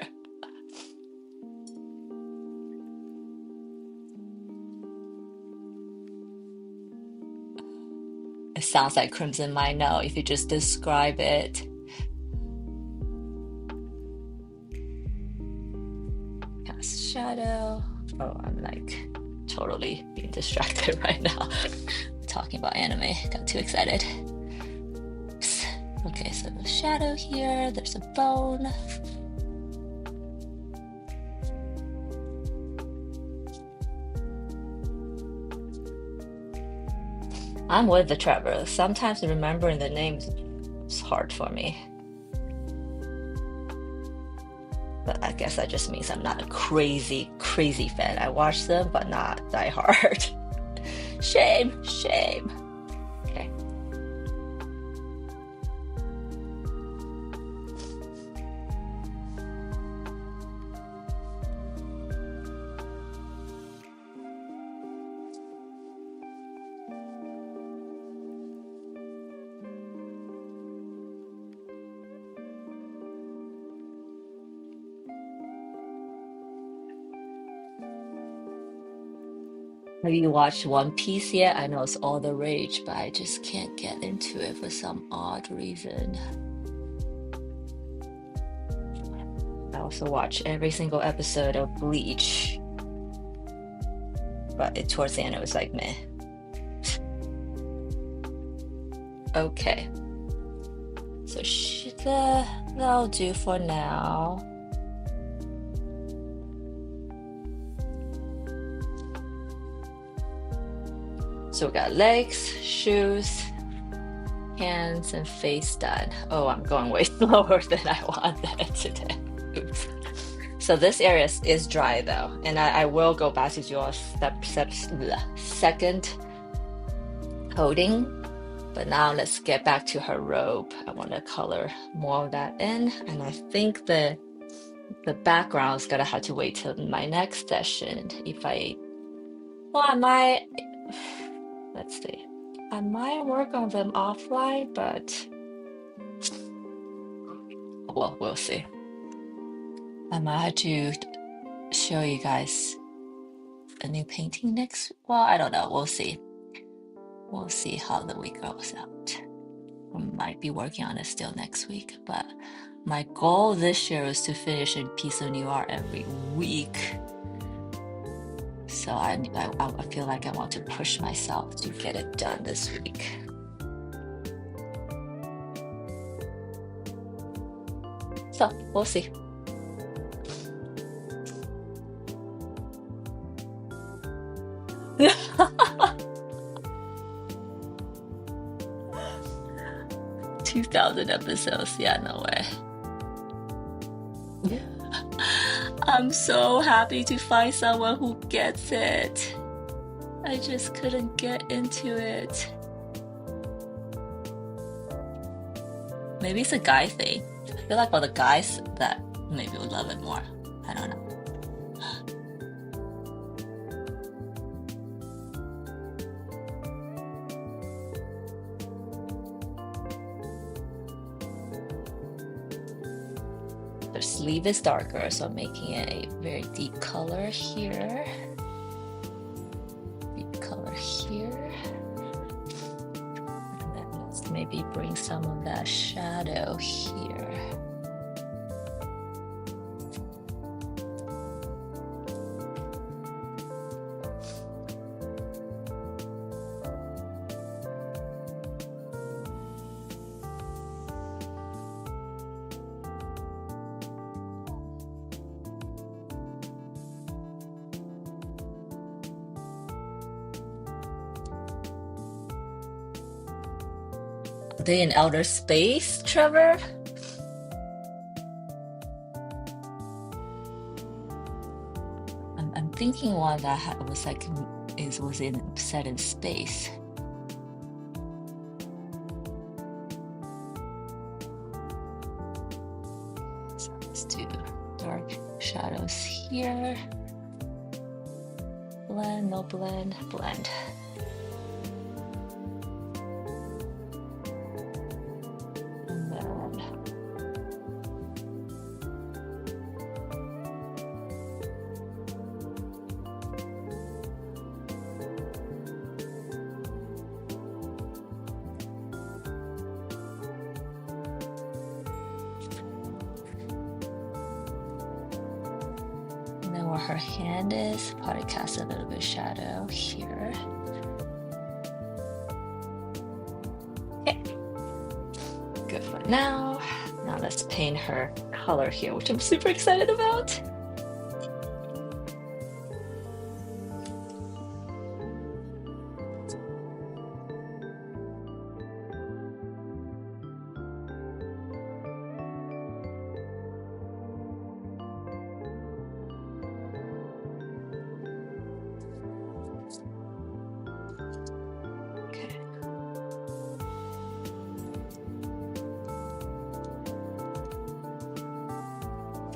It sounds like Crimson Mino if you just describe it. Cast shadow. Oh, I'm like totally being distracted right now. Talking about anime. Got too excited. Oops. Okay, so the shadow here. There's a bone. I'm with the Trevor. Sometimes remembering the names is hard for me. But I guess that just means I'm not a crazy fan. I watch them, but not die hard. Shame. Okay. Have you watched One Piece yet? I know it's all the rage, but I just can't get into it for some odd reason. I also watch every single episode of Bleach, but towards the end it was like meh. Okay, so that'll do for now. So we got legs, shoes, hands, and face done. Oh, I'm going way slower than I wanted today. Oops. So this area is dry though, and I will go back to do a second coating. But now let's get back to her robe. I want to color more of that in, and I think the background is gonna have to wait till my next session. Well, I might, let's see. I might work on them offline, but well, we'll see. I might have to show you guys a new painting next. Well, I don't know. We'll see. We'll see how the week goes out. I might be working on it still next week, but my goal this year is to finish a piece of new art every week. So I feel like I want to push myself to get it done this week. So we'll see. $2,000 episodes. Yeah, no way. I'm so happy to find someone who gets it. I just couldn't get into it. Maybe it's a guy thing. I feel like all the guys that maybe would love it more. I don't know. The sleeve is darker, so I'm making it a very deep color here. Deep color here. And then let's maybe bring some of that shadow here. Are they in outer space, Trevor? I'm thinking one that was like was set in space. So let's do dark shadows here. Blend, no blend, blend. And then where her hand is, probably cast a little bit of shadow here. Okay, good for now. Now let's paint her color here, which I'm super excited about.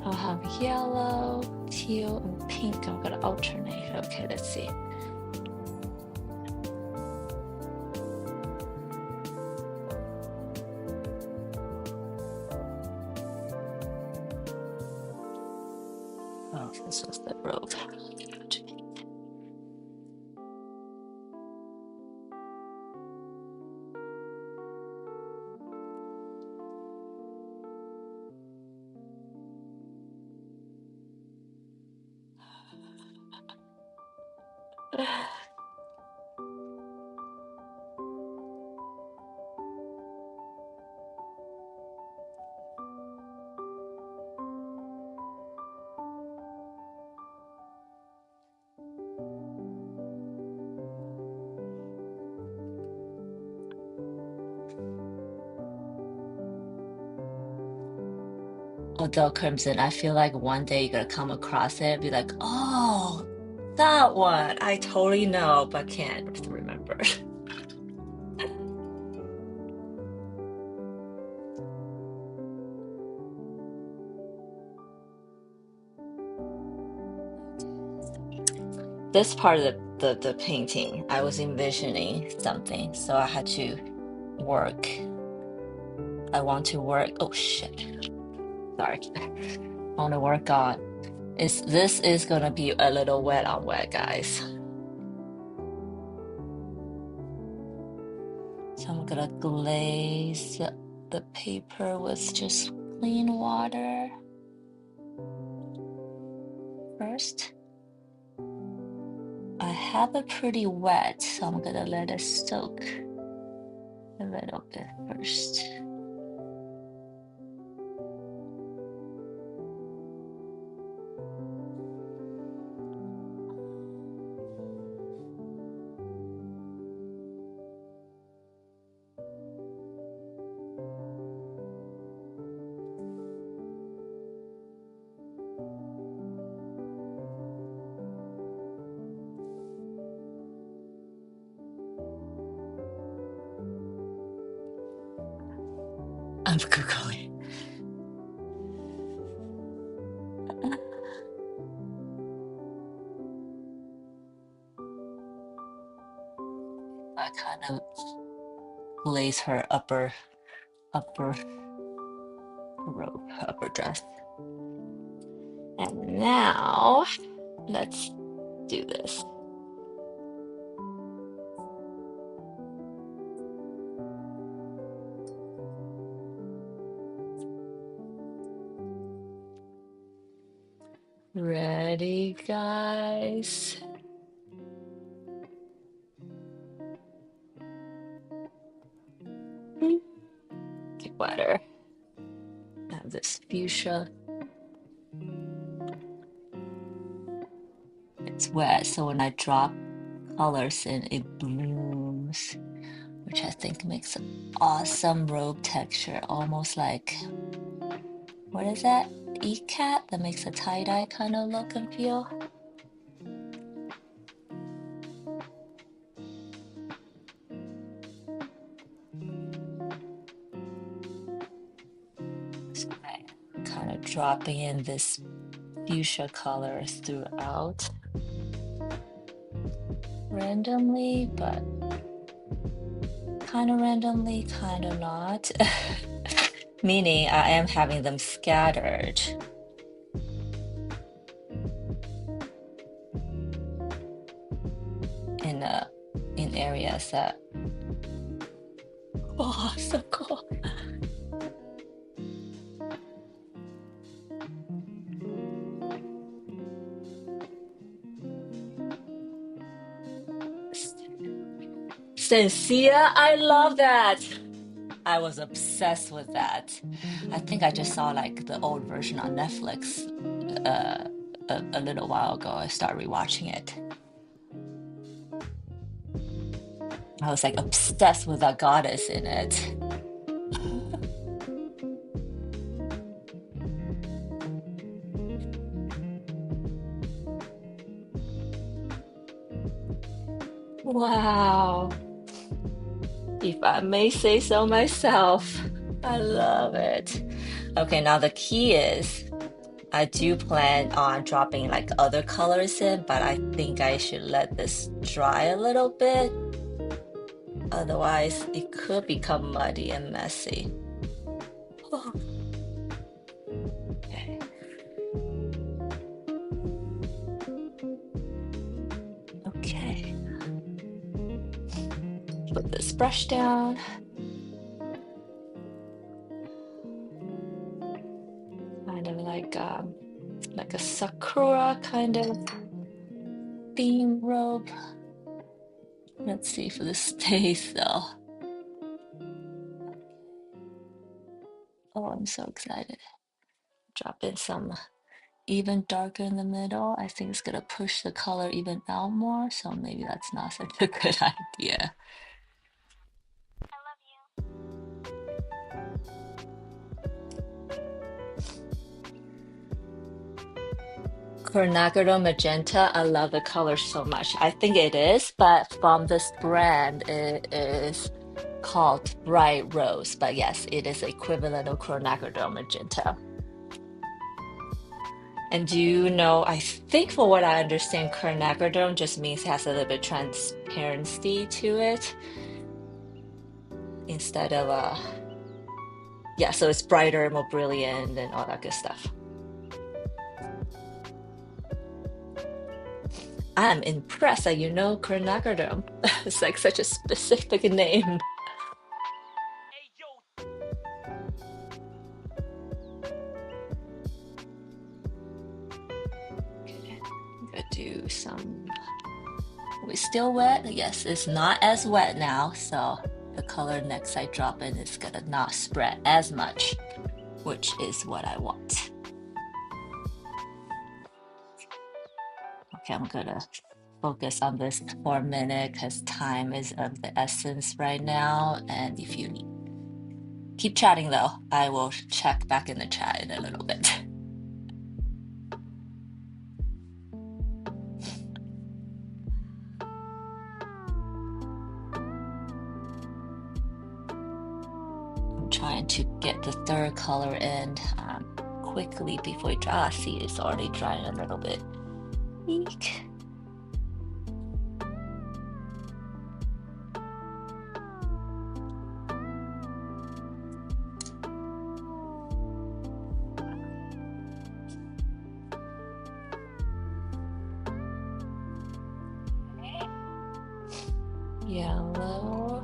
I'll have yellow, teal, and pink. I'm gonna alternate. Okay, let's see. Oh, this was the robe. Adult Crimson. I feel like one day you're gonna come across it and be like, oh, that one. I totally know, but can't remember. This part of the painting, I was envisioning something, so I had to work. I want to work. Oh shit. Sorry. I want to work on. This is gonna be a little wet on wet, guys. So I'm gonna glaze the paper with just clean water first. I have it pretty wet, so I'm gonna let it soak a little bit first. I'm Googling. I kind of glaze her upper robe, upper dress. And now let's do this. Ready, guys? Get wetter. I have this fuchsia. It's wet, so when I drop colors in, it blooms, which I think makes an awesome robe texture, almost like, what is that? E-cat that makes a tie-dye kind of look and feel. So I'm kind of dropping in this fuchsia color throughout randomly, but kind of randomly, kind of not. Meaning I am having them scattered in areas that, oh, so cool. Sensia, I love that. I was obsessed with that. I think I just saw like the old version on Netflix uh, a little while ago. I started rewatching it. I was like obsessed with that goddess in it. Wow. If I may say so myself, I love it. Okay, now the key is I do plan on dropping like other colors in, but I think I should let this dry a little bit. Otherwise, it could become muddy and messy. Oh, okay. Okay. Put this brush down. Kind of like a sakura kind of theme robe. Let's see if this stays though. Oh, I'm so excited. Drop in some even darker in the middle. I think it's gonna push the color even out more, so maybe that's not such a good idea. Coronado magenta. I love the color so much. I think it is, but from this brand, it is called bright rose. But yes, it is equivalent of Coronado magenta. And do you know, I think for what I understand, Coronado just means it has a little bit transparency to it instead of yeah, so it's brighter, more brilliant, and all that good stuff. I'm impressed that you know Coronado. It's like such a specific name. I'm gonna do some. We still wet? Yes, it's not as wet now, so the color next I drop in is gonna not spread as much, which is what I want. Okay, I'm gonna focus on this for a minute because time is of the essence right now. And if you keep chatting though, I will check back in the chat in a little bit. I'm trying to get the third color in quickly before it dries. See, it's already drying a little bit. Eek. Yellow.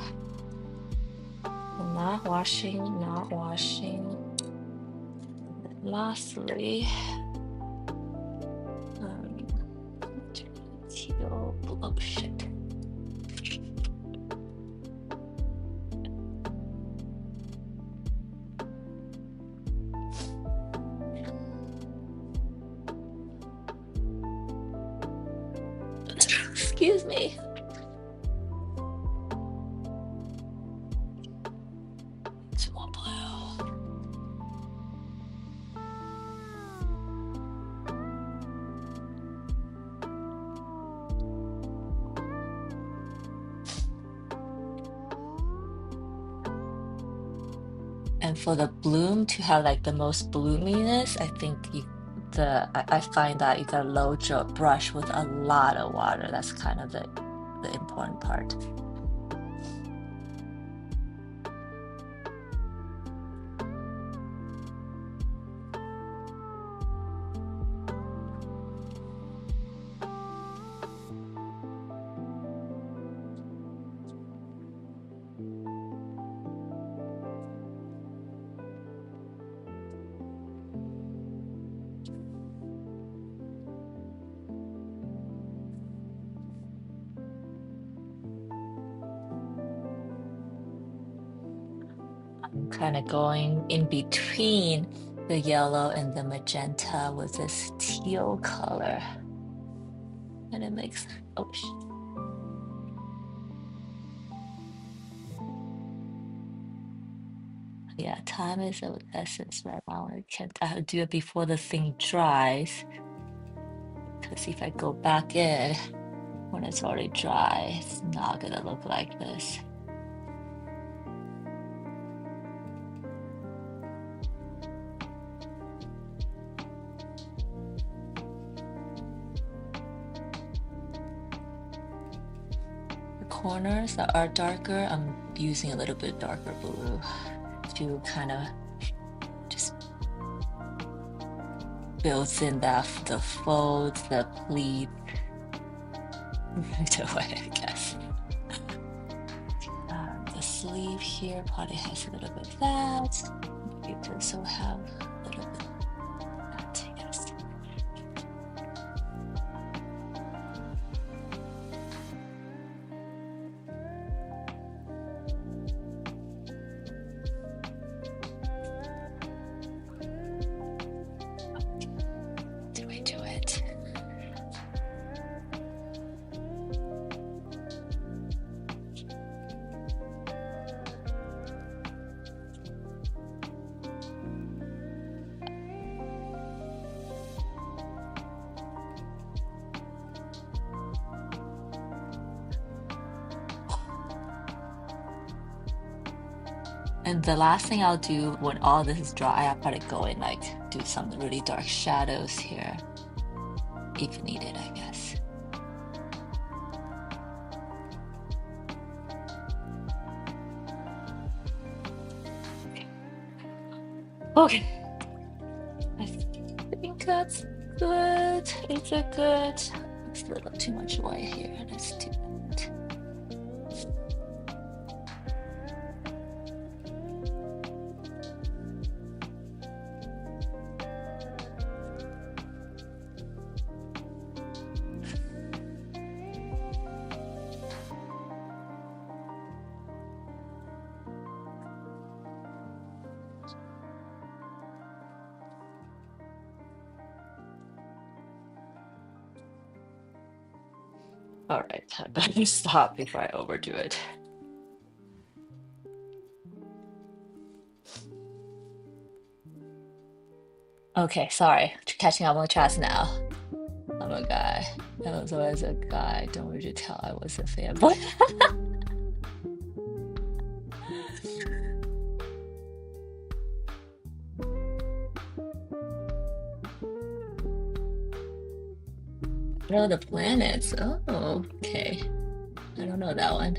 Not washing, not washing. Lastly, teal. Oh shit. Excuse me. It's more blue. And for the bloom to have like the most bloominess, I think I find that you gotta load your brush with a lot of water. That's kind of the important part. Kind of going in between the yellow and the magenta with this teal color. And it makes, oh shit. Yeah, time is of essence right now. I can't do it before the thing dries. Because if I go back in when it's already dry, it's not gonna look like this. Corners that are darker, I'm using a little bit darker blue to kind of just builds in the folds, the pleat right away, I guess. The sleeve here probably has a little bit of that. You can also have a little bit of that, yes. Did we do it? And the last thing I'll do when all this is dry, I'll probably go and like do some really dark shadows here if needed, I guess. Okay, I think that's good. It's a good. It's a little too much white here. Let's do that. All right, I better stop before I overdo it. Okay, sorry. Catching up on the chats now. I'm a guy. I was always a guy. Don't worry to tell I was a fanboy. What are the planets? Oh, okay. I don't know that one.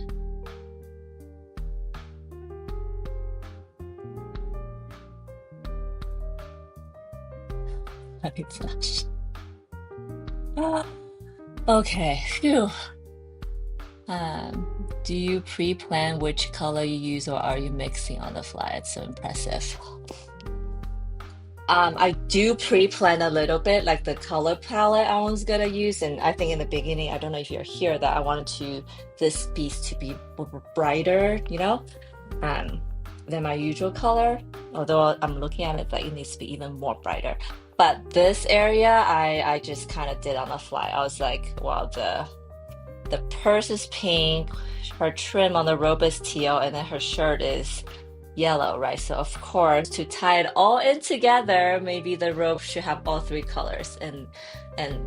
Happy flash. Okay, phew. Do you pre-plan which color you use or are you mixing on the fly? It's so impressive. I do pre-plan a little bit, like the color palette I was gonna use, and I think in the beginning, I don't know if you're here, that I wanted this piece to be brighter, than my usual color. Although I'm looking at it, like it needs to be even more brighter. But this area, I just kind of did on the fly. I was like, well, the purse is pink, her trim on the robe is teal, and then her shirt is yellow, right? So of course, to tie it all in together, maybe the robe should have all three colors, and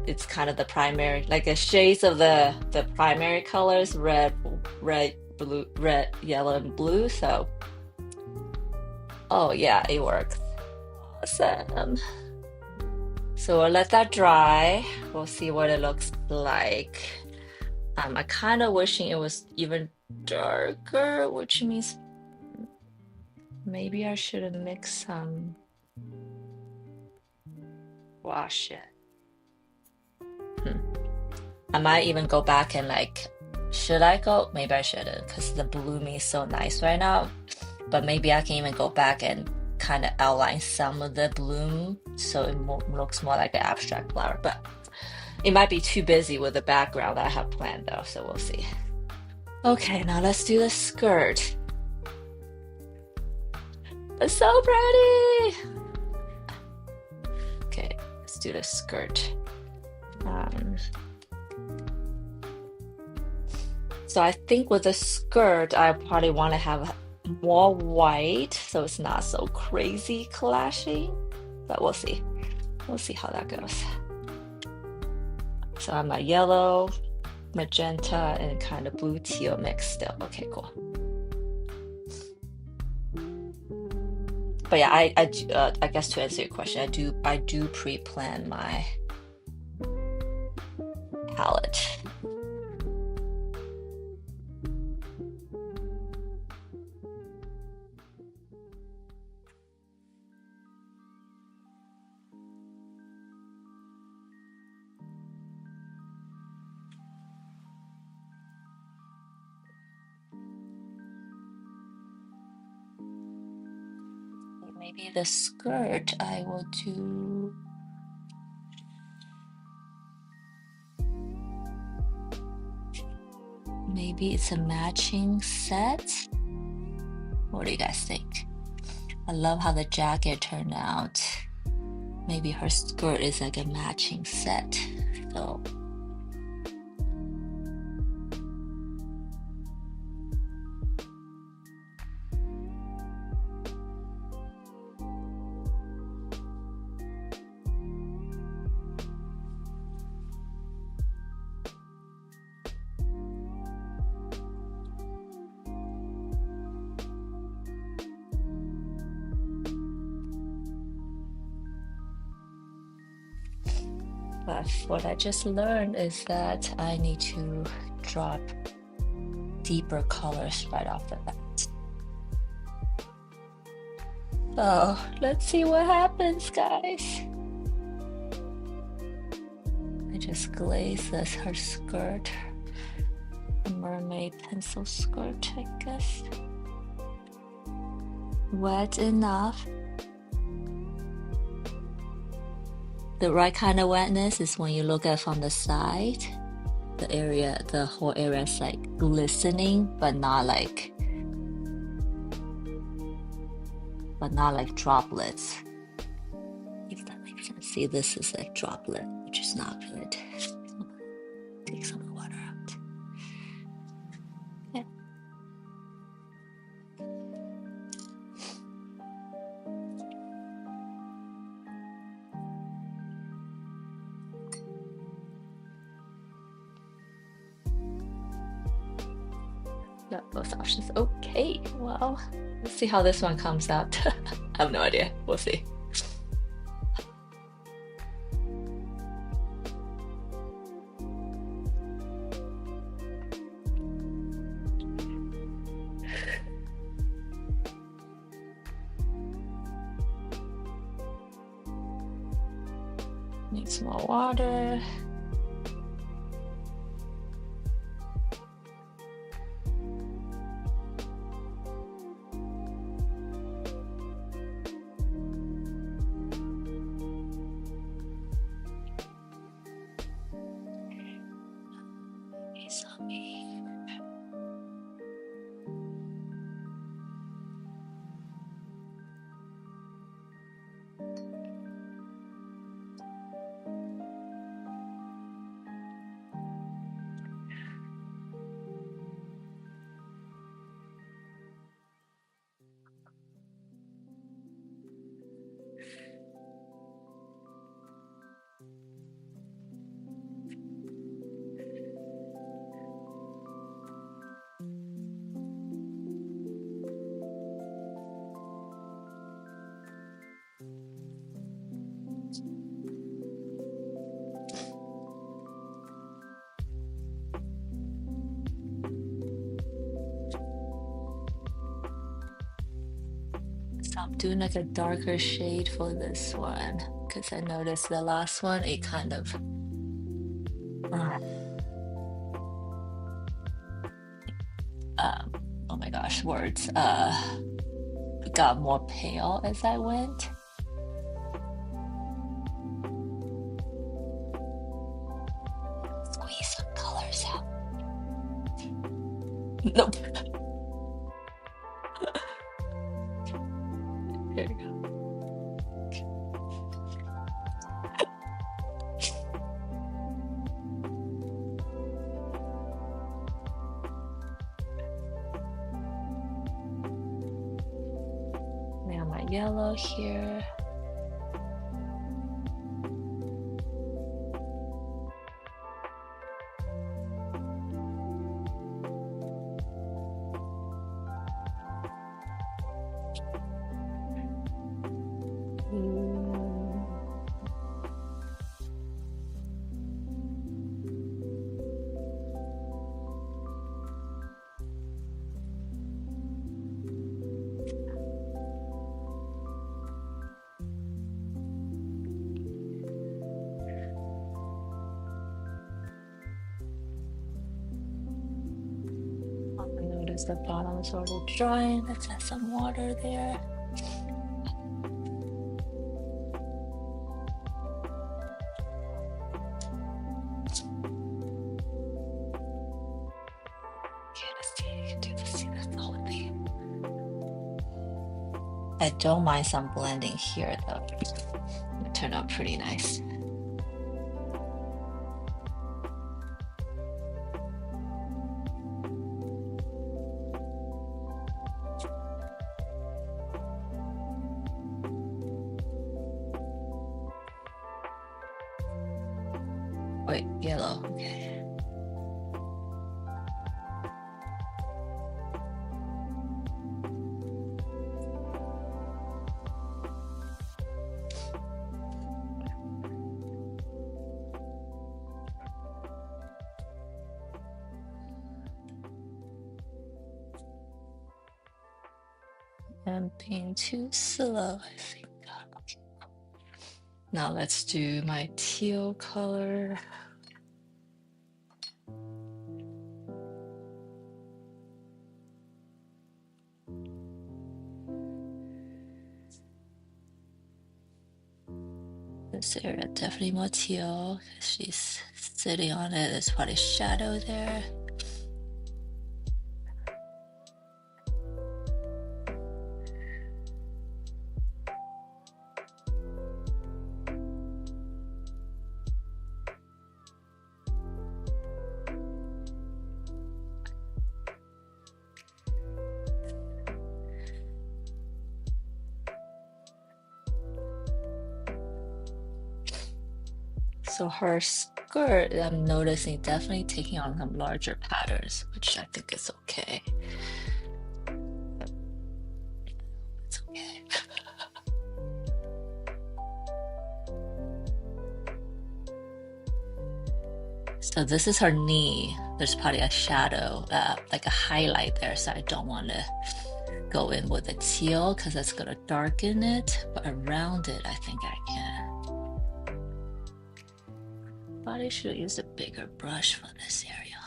it's kind of the primary, like the shades of the primary colors, red, blue, red, yellow, and blue. So, oh yeah, it works. Awesome. So we'll let that dry. We'll see what it looks like. I kind of wishing it was even darker, which means maybe I should have mixed some gouache. I might even go back and like, should I go? Maybe I shouldn't because the blooming is so nice right now. But maybe I can even go back and kind of outline some of the bloom so it looks more like an abstract flower. But it might be too busy with the background that I have planned though, so we'll see. Okay, now let's do the skirt. It's so pretty! Okay, let's do the skirt. So I think with the skirt, I probably want to have more white so it's not so crazy clashing, but we'll see. We'll see how that goes. So I'm a yellow, magenta, and kind of blue teal mix still. Okay, cool. But yeah, I guess to answer your question, I do pre-plan my palette. Maybe the skirt I will do. Maybe it's a matching set. What do you guys think? I love how the jacket turned out. Maybe her skirt is like a matching set. So what I just learned is that I need to drop deeper colors right off the bat. So let's see what happens, guys. I just glazed this, her skirt, a mermaid pencil skirt, I guess. Wet enough. The right kind of wetness is when you look at from the side, the whole area is like glistening, but not like droplets. If that makes sense. See, this is a droplet, which is not good. Take some of the water out. Yeah. Got both options. Okay, well, let's see how this one comes out. I have no idea. We'll see. Need some more water. So I'm doing like a darker shade for this one because I noticed the last one, it kind of oh my gosh, words got more pale as I went. Squeeze some colors out. Nope. There we go. Now my yellow here. Notice the bottom is already drying. Let's add some water there. I don't mind some blending here though. It turned out pretty nice. Wait, yellow, okay. I'm being too slow, I think. Okay. Now let's do my teal color. This area definitely more teal because she's sitting on it. There's probably shadow there. So her skirt, I'm noticing definitely taking on some larger patterns, which I think is okay. It's okay. So this is her knee. There's probably a shadow, like a highlight there. So I don't want to go in with a teal because that's gonna darken it. But around it, I think I can. Probably should use a bigger brush for this area.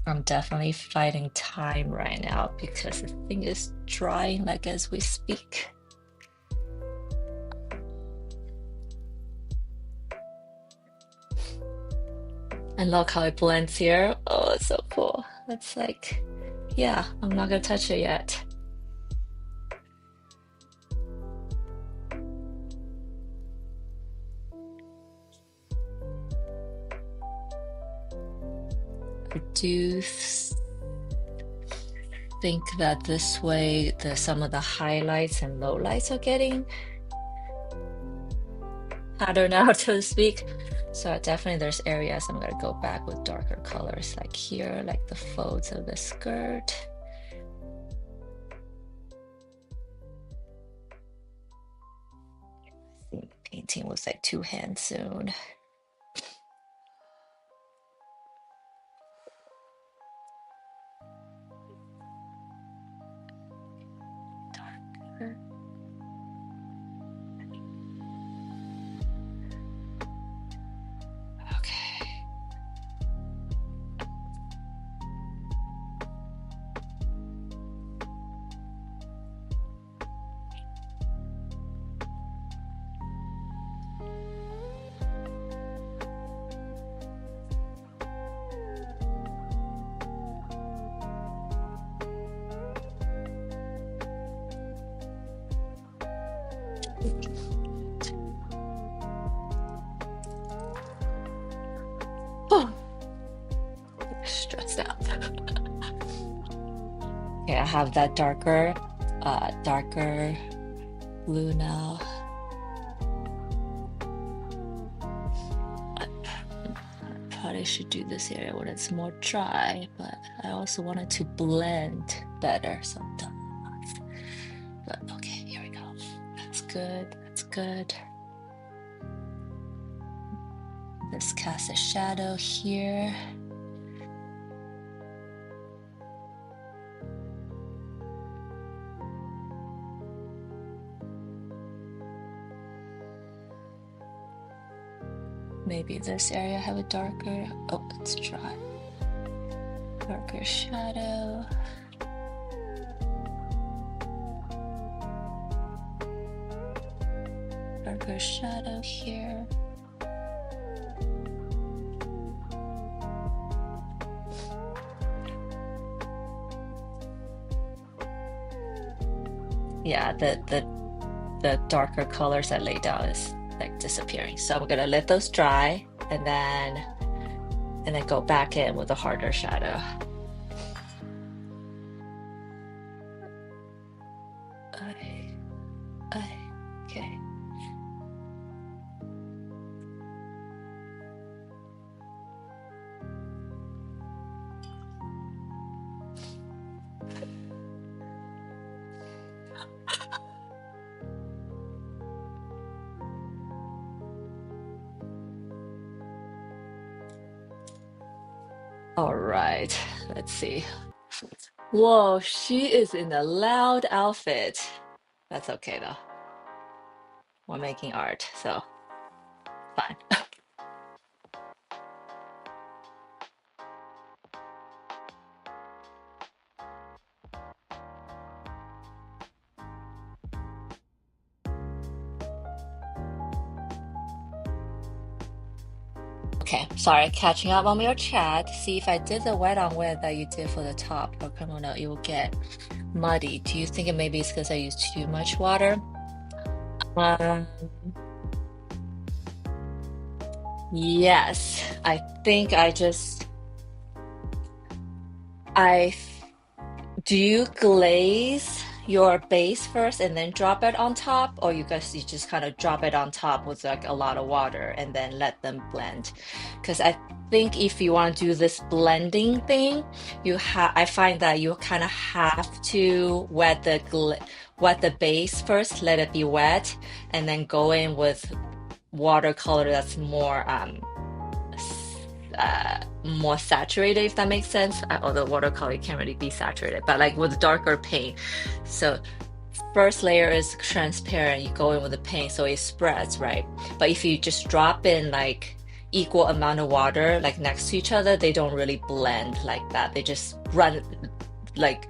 I'm definitely fighting time right now because the thing is drying like as we speak. And look how it blends here. Oh, it's so cool. It's like, yeah, I'm not gonna touch it yet. I do think that this way some of the highlights and lowlights are getting patterned out, so to speak. So definitely there's areas I'm gonna go back with darker colors, like here, like the folds of the skirt. I think painting was like two hands soon. Darker. Okay. Oh, stressed out. Okay, I have that darker blue now. I probably should do this area when it's more dry, but I also want it to blend better sometimes. But okay, here we go. That's good. That's good. Let's cast a shadow here. Maybe this area have a darker, oh, it's dry. Darker shadow. Darker shadow here. Yeah, the darker colors I laid down is like disappearing. So I'm gonna let those dry and then go back in with a harder shadow. Okay. All right, let's see. Whoa, she is in a loud outfit. That's okay though. We're making art, so fine. Okay, sorry, catching up on your chat. See if I did the wet on wet that you did for the top or come on out, it will get muddy. Do you think it maybe it's because I used too much water? Um, yes, I think I do you glaze your base first and then drop it on top, or you just kind of drop it on top with like a lot of water and then let them blend? Because I think if you want to do this blending thing, I find that you kind of have to wet the base first, let it be wet, and then go in with watercolor that's more saturated, if that makes sense. Although watercolor can't really be saturated, but like with darker paint. So first layer is transparent, you go in with the paint so it spreads, right? But if you just drop in like equal amount of water like next to each other, they don't really blend like that. They just run like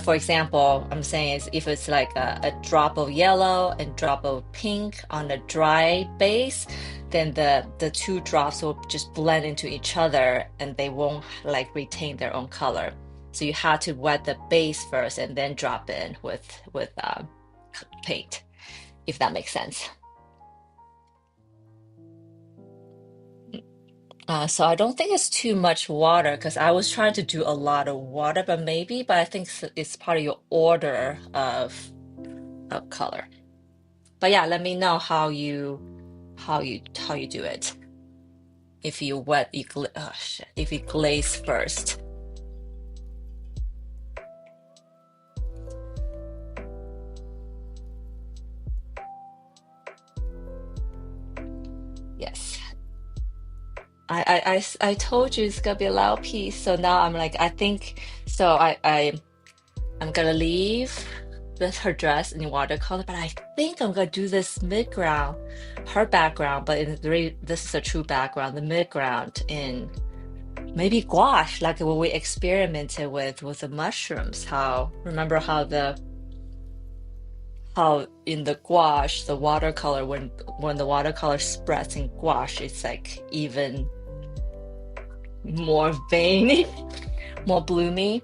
for example, I'm saying is if it's like a drop of yellow and drop of pink on a dry base, then the two drops will just blend into each other and they won't like retain their own color. So you have to wet the base first and then drop in with paint, if that makes sense. So I don't think it's too much water because I was trying to do a lot of water, but I think it's part of your order of color. But yeah, let me know how you do it. If you wet, oh shit, if you glaze first. Yes. I told you it's gonna be a loud piece, so now I'm like, I think so. I'm gonna leave her dress in watercolor, but I think I'm gonna do this midground, her background, but this is a true background, the midground in maybe gouache, like what we experimented with the mushrooms. How remember how in the gouache, the watercolor when the watercolor spreads in gouache, it's like even more veiny, more bloomy.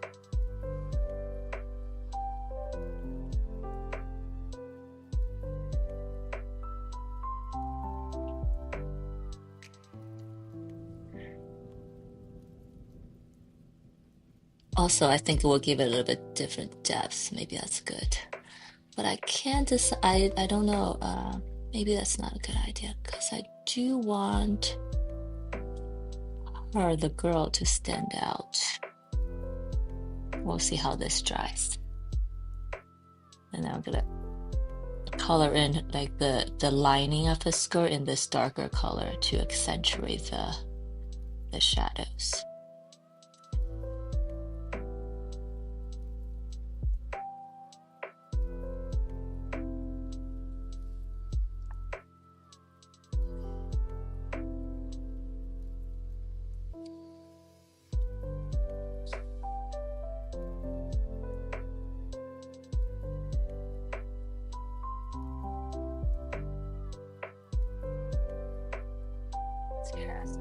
Also, I think it will give it a little bit different depth. Maybe that's good. But I can't decide. I don't know. Maybe that's not a good idea because I do want her, the girl, to stand out. We'll see how this dries. And then I'm gonna color in like the lining of the skirt in this darker color to accentuate the shadows.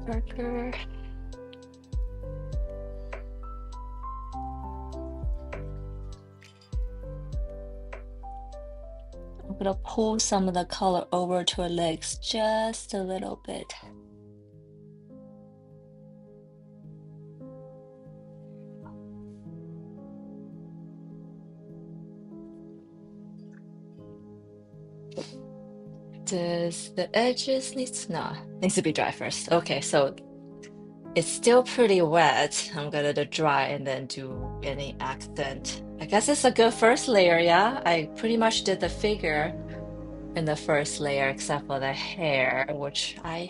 Darker. I'm gonna pull some of the color over to her legs just a little bit. Does the edges needs to be dry first. Okay, so it's still pretty wet. I'm gonna do dry and then do any accent. I guess it's a good first layer, yeah? I pretty much did the figure in the first layer except for the hair, which I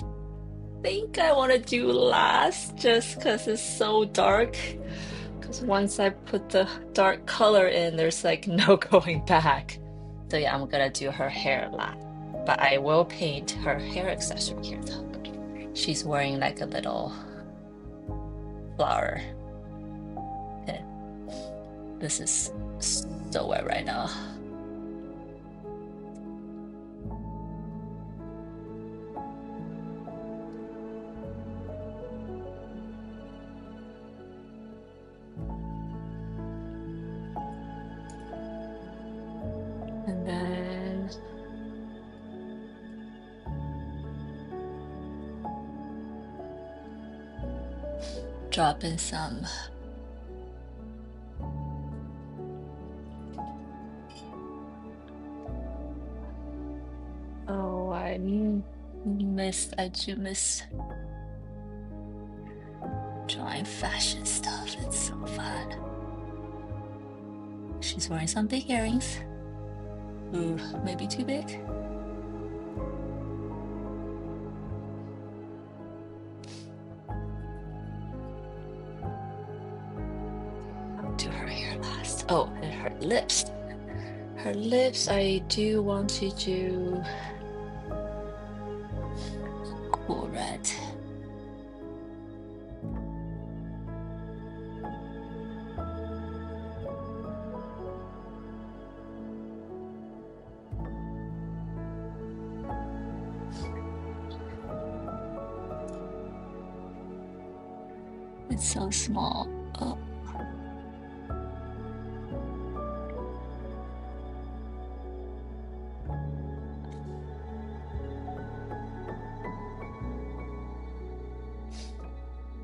think I want to do last just because it's so dark. Because once I put the dark color in, there's like no going back. So yeah, I'm gonna do her hair last. But I will paint her hair accessory here though. She's wearing like a little flower. Okay. This is so wet right now. And then drop in some oh, I do miss drawing fashion stuff. It's so fun. She's wearing some big earrings. Ooh, maybe too big. I'll do her hair last. Oh, and her lips. Her lips, I do want to do cool red. It's so small. Oh.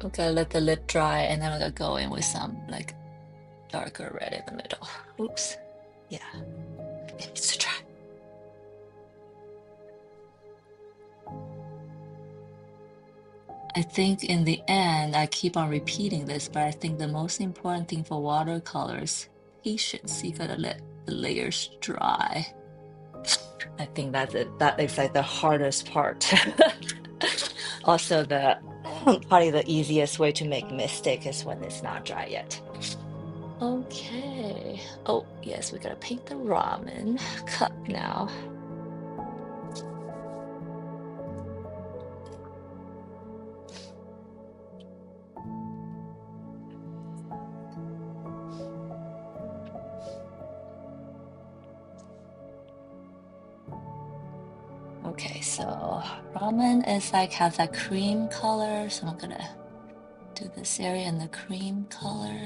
Okay, let the lip dry and then I'm gonna go in with some like darker red in the middle. Oops. Yeah, it needs to dry. I think in the end, I keep on repeating this, but I think the most important thing for watercolors, patience. You gotta let the layers dry. I think that's it. That is like the hardest part. Also, the probably the easiest way to make mistake is when it's not dry yet. Okay. Oh, yes, we gotta paint the ramen cup now. Okay, so ramen is like has that cream color, so I'm gonna do this area in the cream color.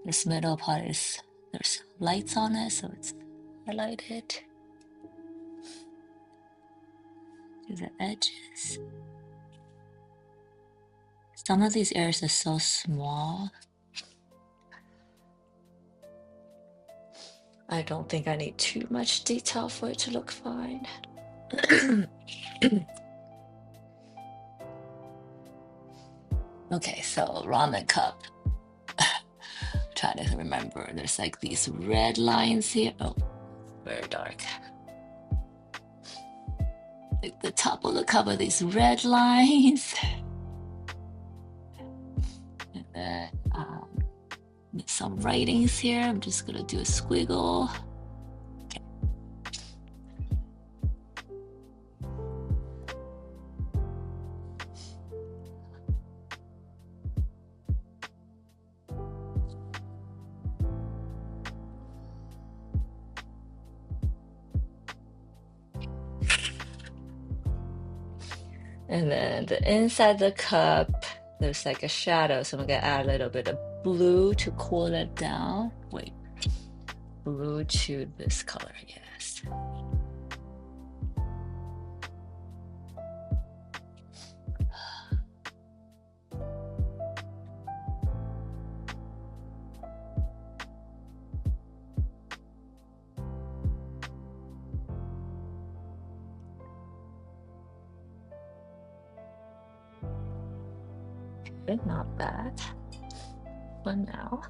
This middle part is there's lights on it, so it's highlighted. Do the edges. Some of these areas are so small. I don't think I need too much detail for it to look fine. Okay, so ramen cup. Trying to remember, there's like these red lines here. Oh, very dark. Like the top of the cup are these red lines. And then some writings here. I'm just gonna do a squiggle. Okay. And then the inside the cup, there's like a shadow, so I'm gonna add a little bit of blue to cool it down. Wait, blue to this color, yes. good, not bad for now.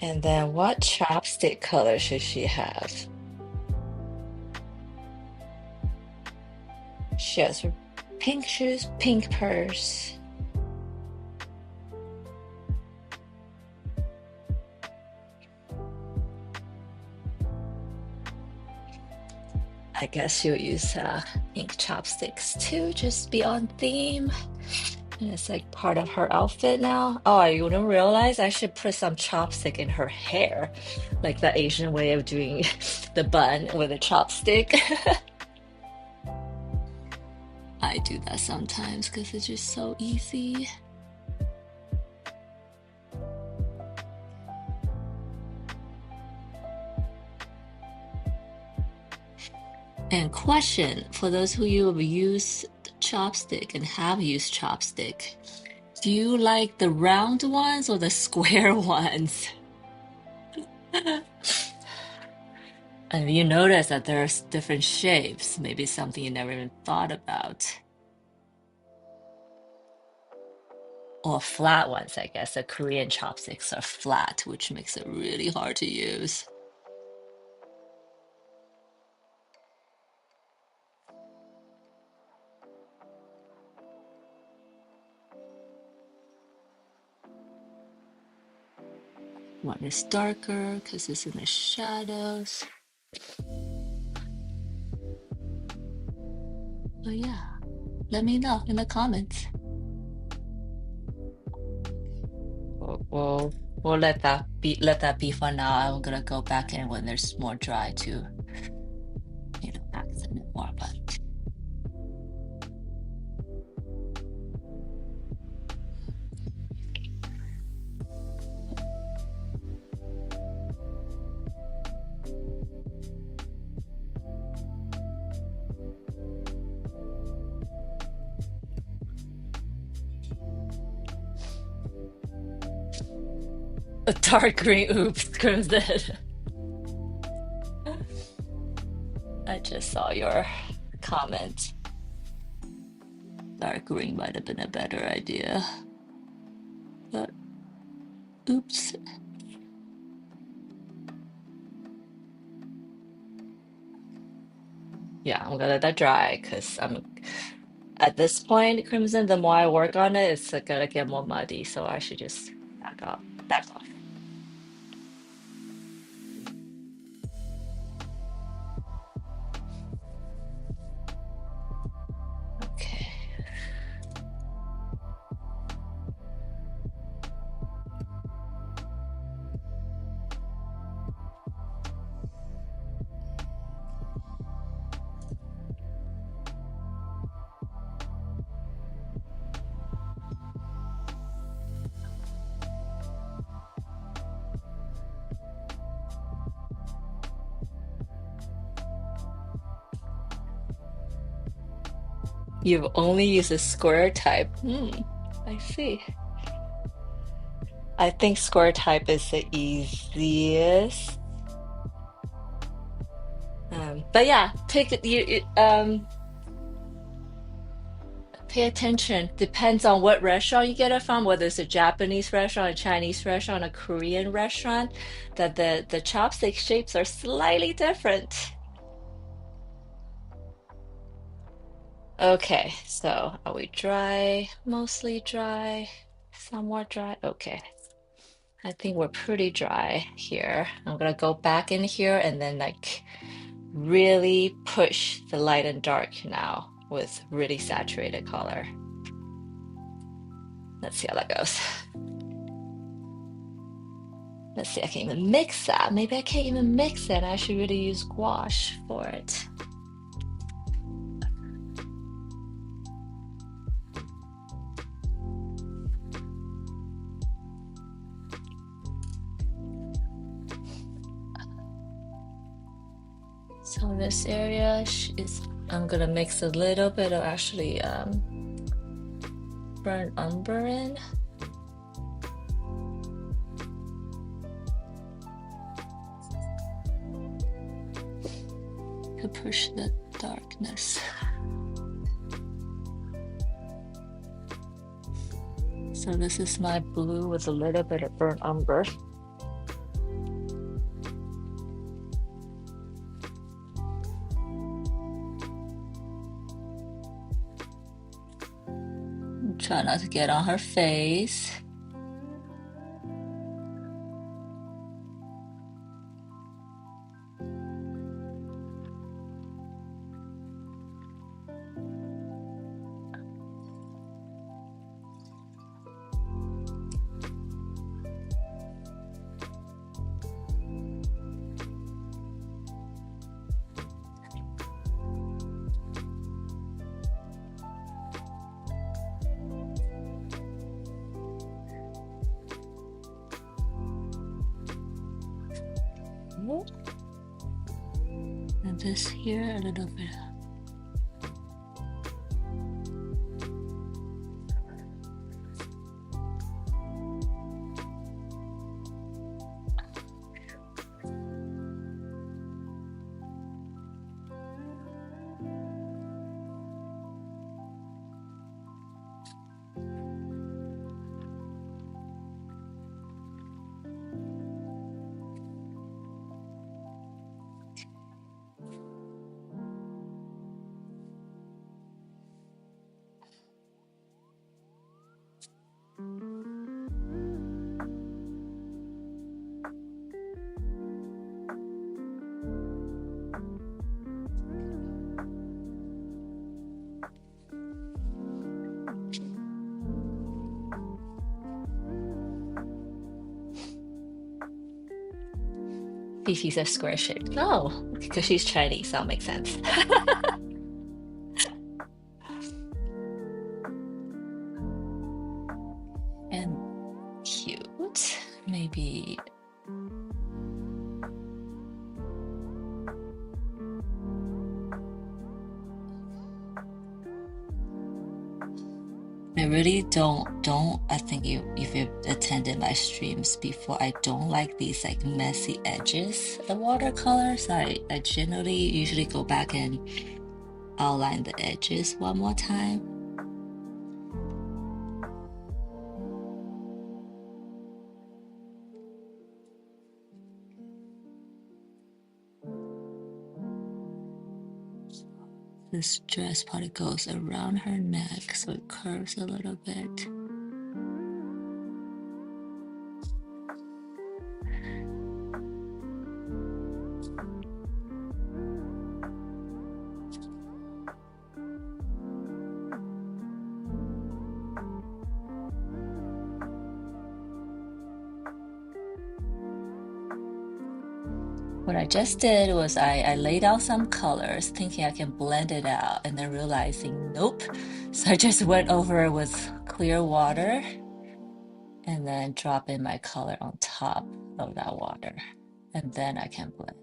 And then what chopstick color should she have? She has pink shoes, pink purse. I guess you'll use pink chopsticks too, just be on theme. And it's like part of her outfit now. Oh, I wouldn't realize I should put some chopstick in her hair, like the Asian way of doing the bun with a chopstick. I do that sometimes because it's just so easy. And question for those who you have used chopstick and have used chopstick, do you like the round ones or the square ones? And you notice that there's different shapes, maybe something you never even thought about. Or flat ones, I guess. The Korean chopsticks are flat, which makes it really hard to use. One is darker because it's in the shadows. But yeah, let me know in the comments. We'll let that be for now. I'm gonna go back in when there's more dry to, accent it more. But a dark green, oops, crimson. I just saw your comment. Dark green might have been a better idea, but oops. Yeah, I'm gonna let that dry because I'm at this point, crimson. The more I work on it, it's gonna get more muddy. So I should just back off. Okay. You've only used a square type. I see. I think square type is the easiest. But yeah, pay attention. Depends on what restaurant you get it from, whether it's a Japanese restaurant, a Chinese restaurant, a Korean restaurant, that the chopstick shapes are slightly different. Okay, so are we dry? Mostly dry, somewhat dry. Okay, I think we're pretty dry here. I'm gonna go back in here and then like really push the light and dark now with really saturated color. Let's see how that goes. Let's see, I can even mix that. Maybe I can't even mix it. I should really use gouache for it. So this area is I'm gonna mix a little bit of actually burnt umber in to push the darkness. So this is my blue with a little bit of burnt umber. Try not to get on her face. And this here a little bit. Fifi's a square shape. Oh, because she's Chinese, that'll make sense. And cute. Maybe I really don't I think if you've attended my streams before, I don't like these like messy edges of watercolors. I generally usually go back and outline the edges one more time. This dress part goes around her neck, so it curves a little bit. What I just did was I laid out some colors thinking I can blend it out and then realizing nope. So I just went over it with clear water and then drop in my color on top of that water. And then I can blend.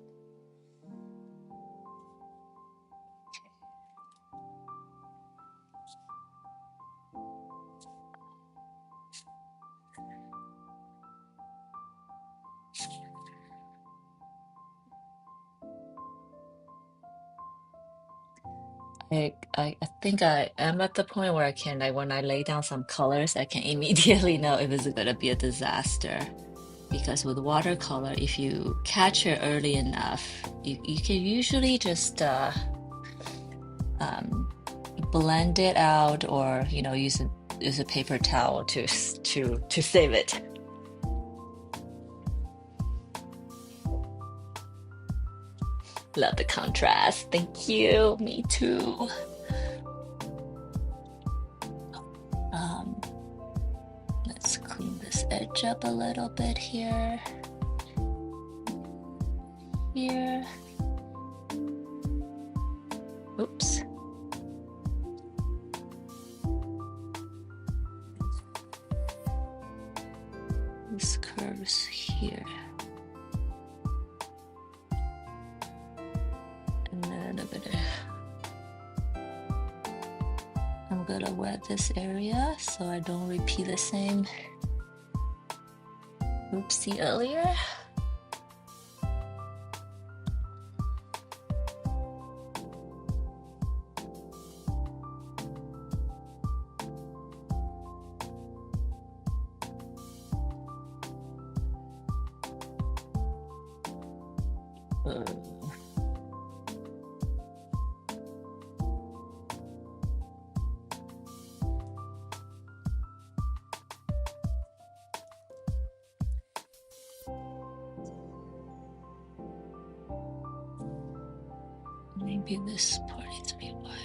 I think I am at the point where I can, like, when I lay down some colors, I can immediately know if it's gonna be a disaster. Because with watercolor, if you catch it early enough, you can usually just blend it out, or use a paper towel to save it. Love the contrast. Thank you. Me too. Let's clean this edge up a little bit here. Here. Oops. This curves here. And then a bit of bit of wet this area so I don't repeat the same oopsie earlier. Maybe this part needs to be wider.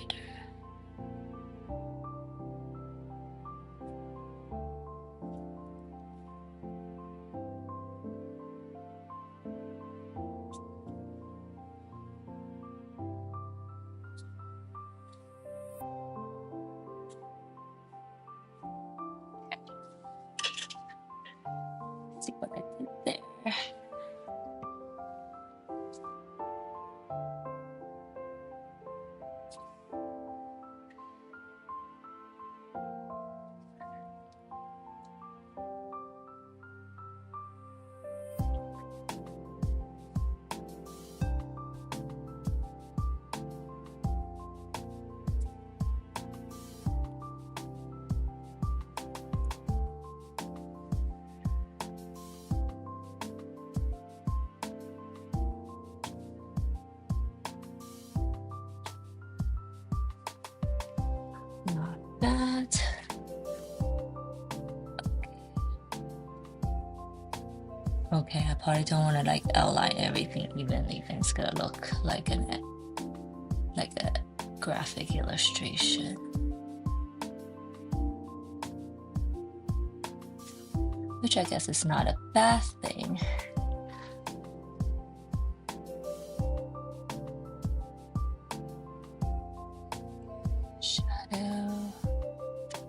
Let's see what I did there. Not bad. Okay, I probably don't want to like outline everything evenly. It's gonna look like a graphic illustration, which I guess is not a bad thing. Shadow,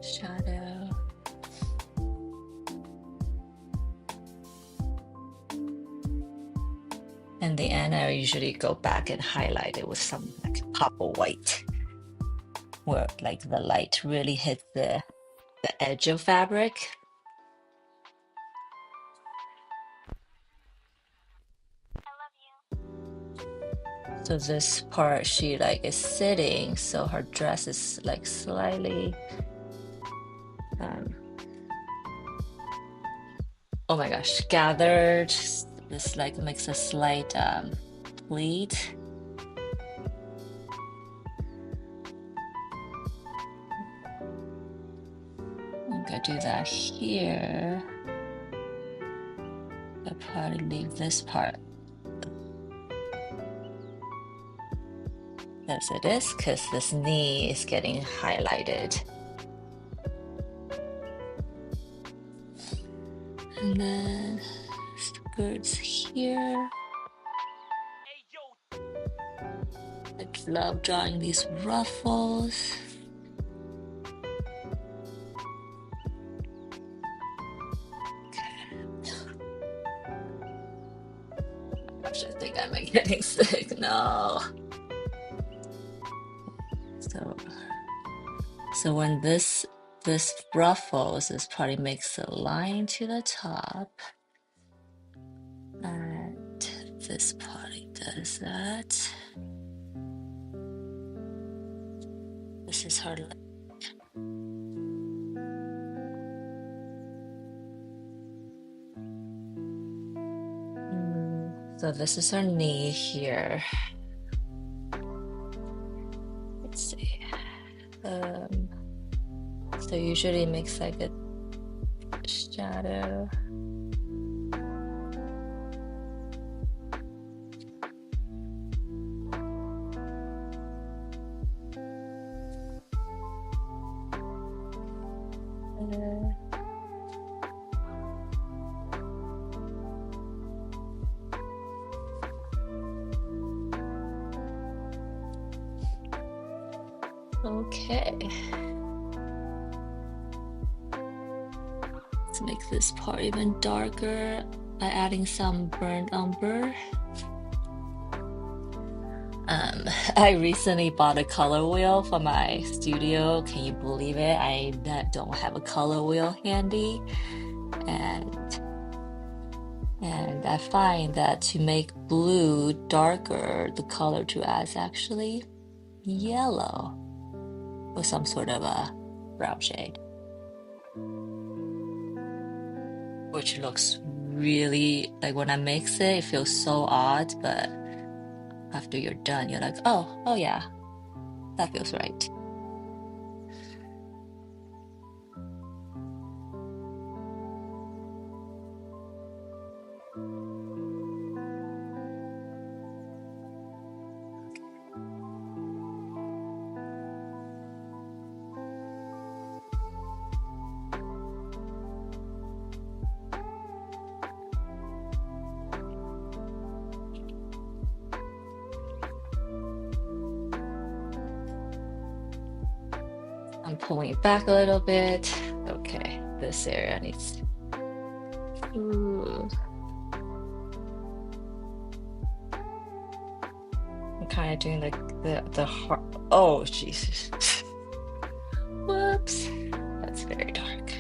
shadow. In the end, I usually go back and highlight it with some like pop of white, where like the light really hits the edge of fabric. So this part, she like is sitting, so her dress is like slightly, oh my gosh, gathered. This like makes a slight pleat. I'm gonna do that here. I'll probably leave this part as it is, because this knee is getting highlighted. And then skirts here. I love drawing these ruffles. Gosh, I think I'm getting sick. No. So when this ruffles, this probably makes a line to the top, and this probably does that. This is her leg. So this is her knee here. Let's see. So usually it makes like a shadow. Okay. Let's make this part even darker by adding some burnt umber. Um, I recently bought a color wheel for my studio. Can you believe it? Don't have a color wheel handy, and I find that to make blue darker, the color to add is actually yellow or some sort of a brown shade, which looks really like when I mix it, it feels so odd, but after you're done, you're like, oh yeah, that feels right. I'm pulling it back a little bit. Okay, this area needs. Ooh. I'm kind of doing the heart. Oh Jesus! Whoops, that's very dark.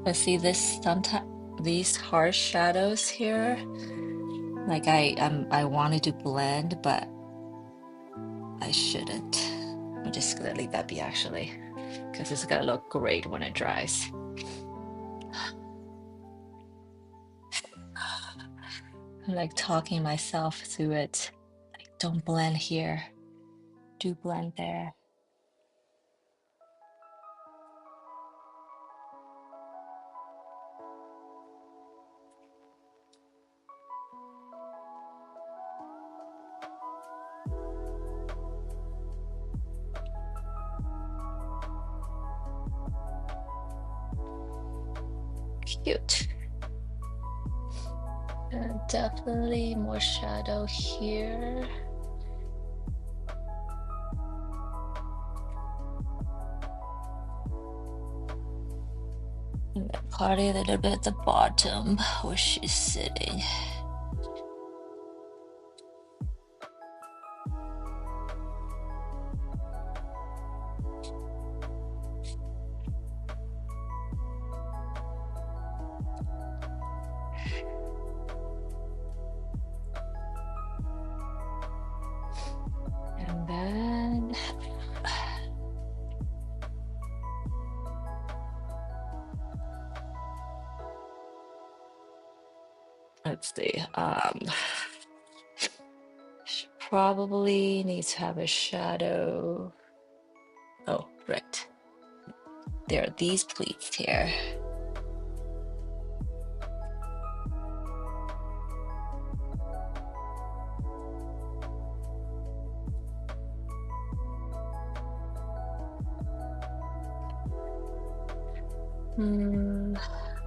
But see this sometimes these harsh shadows here, like I wanted to blend, but I shouldn't. I'm just gonna leave that be actually, because it's gonna look great when it dries. I'm like talking myself through it. Like, don't blend here, do blend there. Cute. And definitely more shadow here. And then party a little bit at the bottom where she's sitting. And then let's see. Probably needs to have a shadow. Oh, right. There are these pleats here.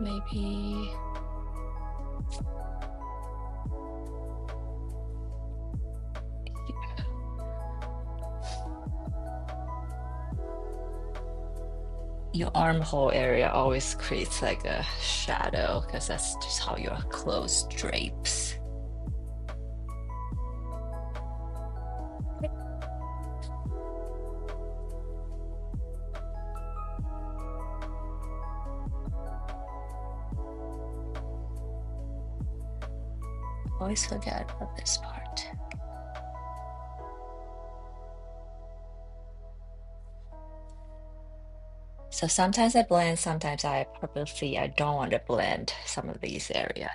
Maybe. Your armhole area always creates like a shadow because that's just how your clothes drapes. Always forget about this part. So sometimes I blend, sometimes I purposely I don't want to blend some of these areas.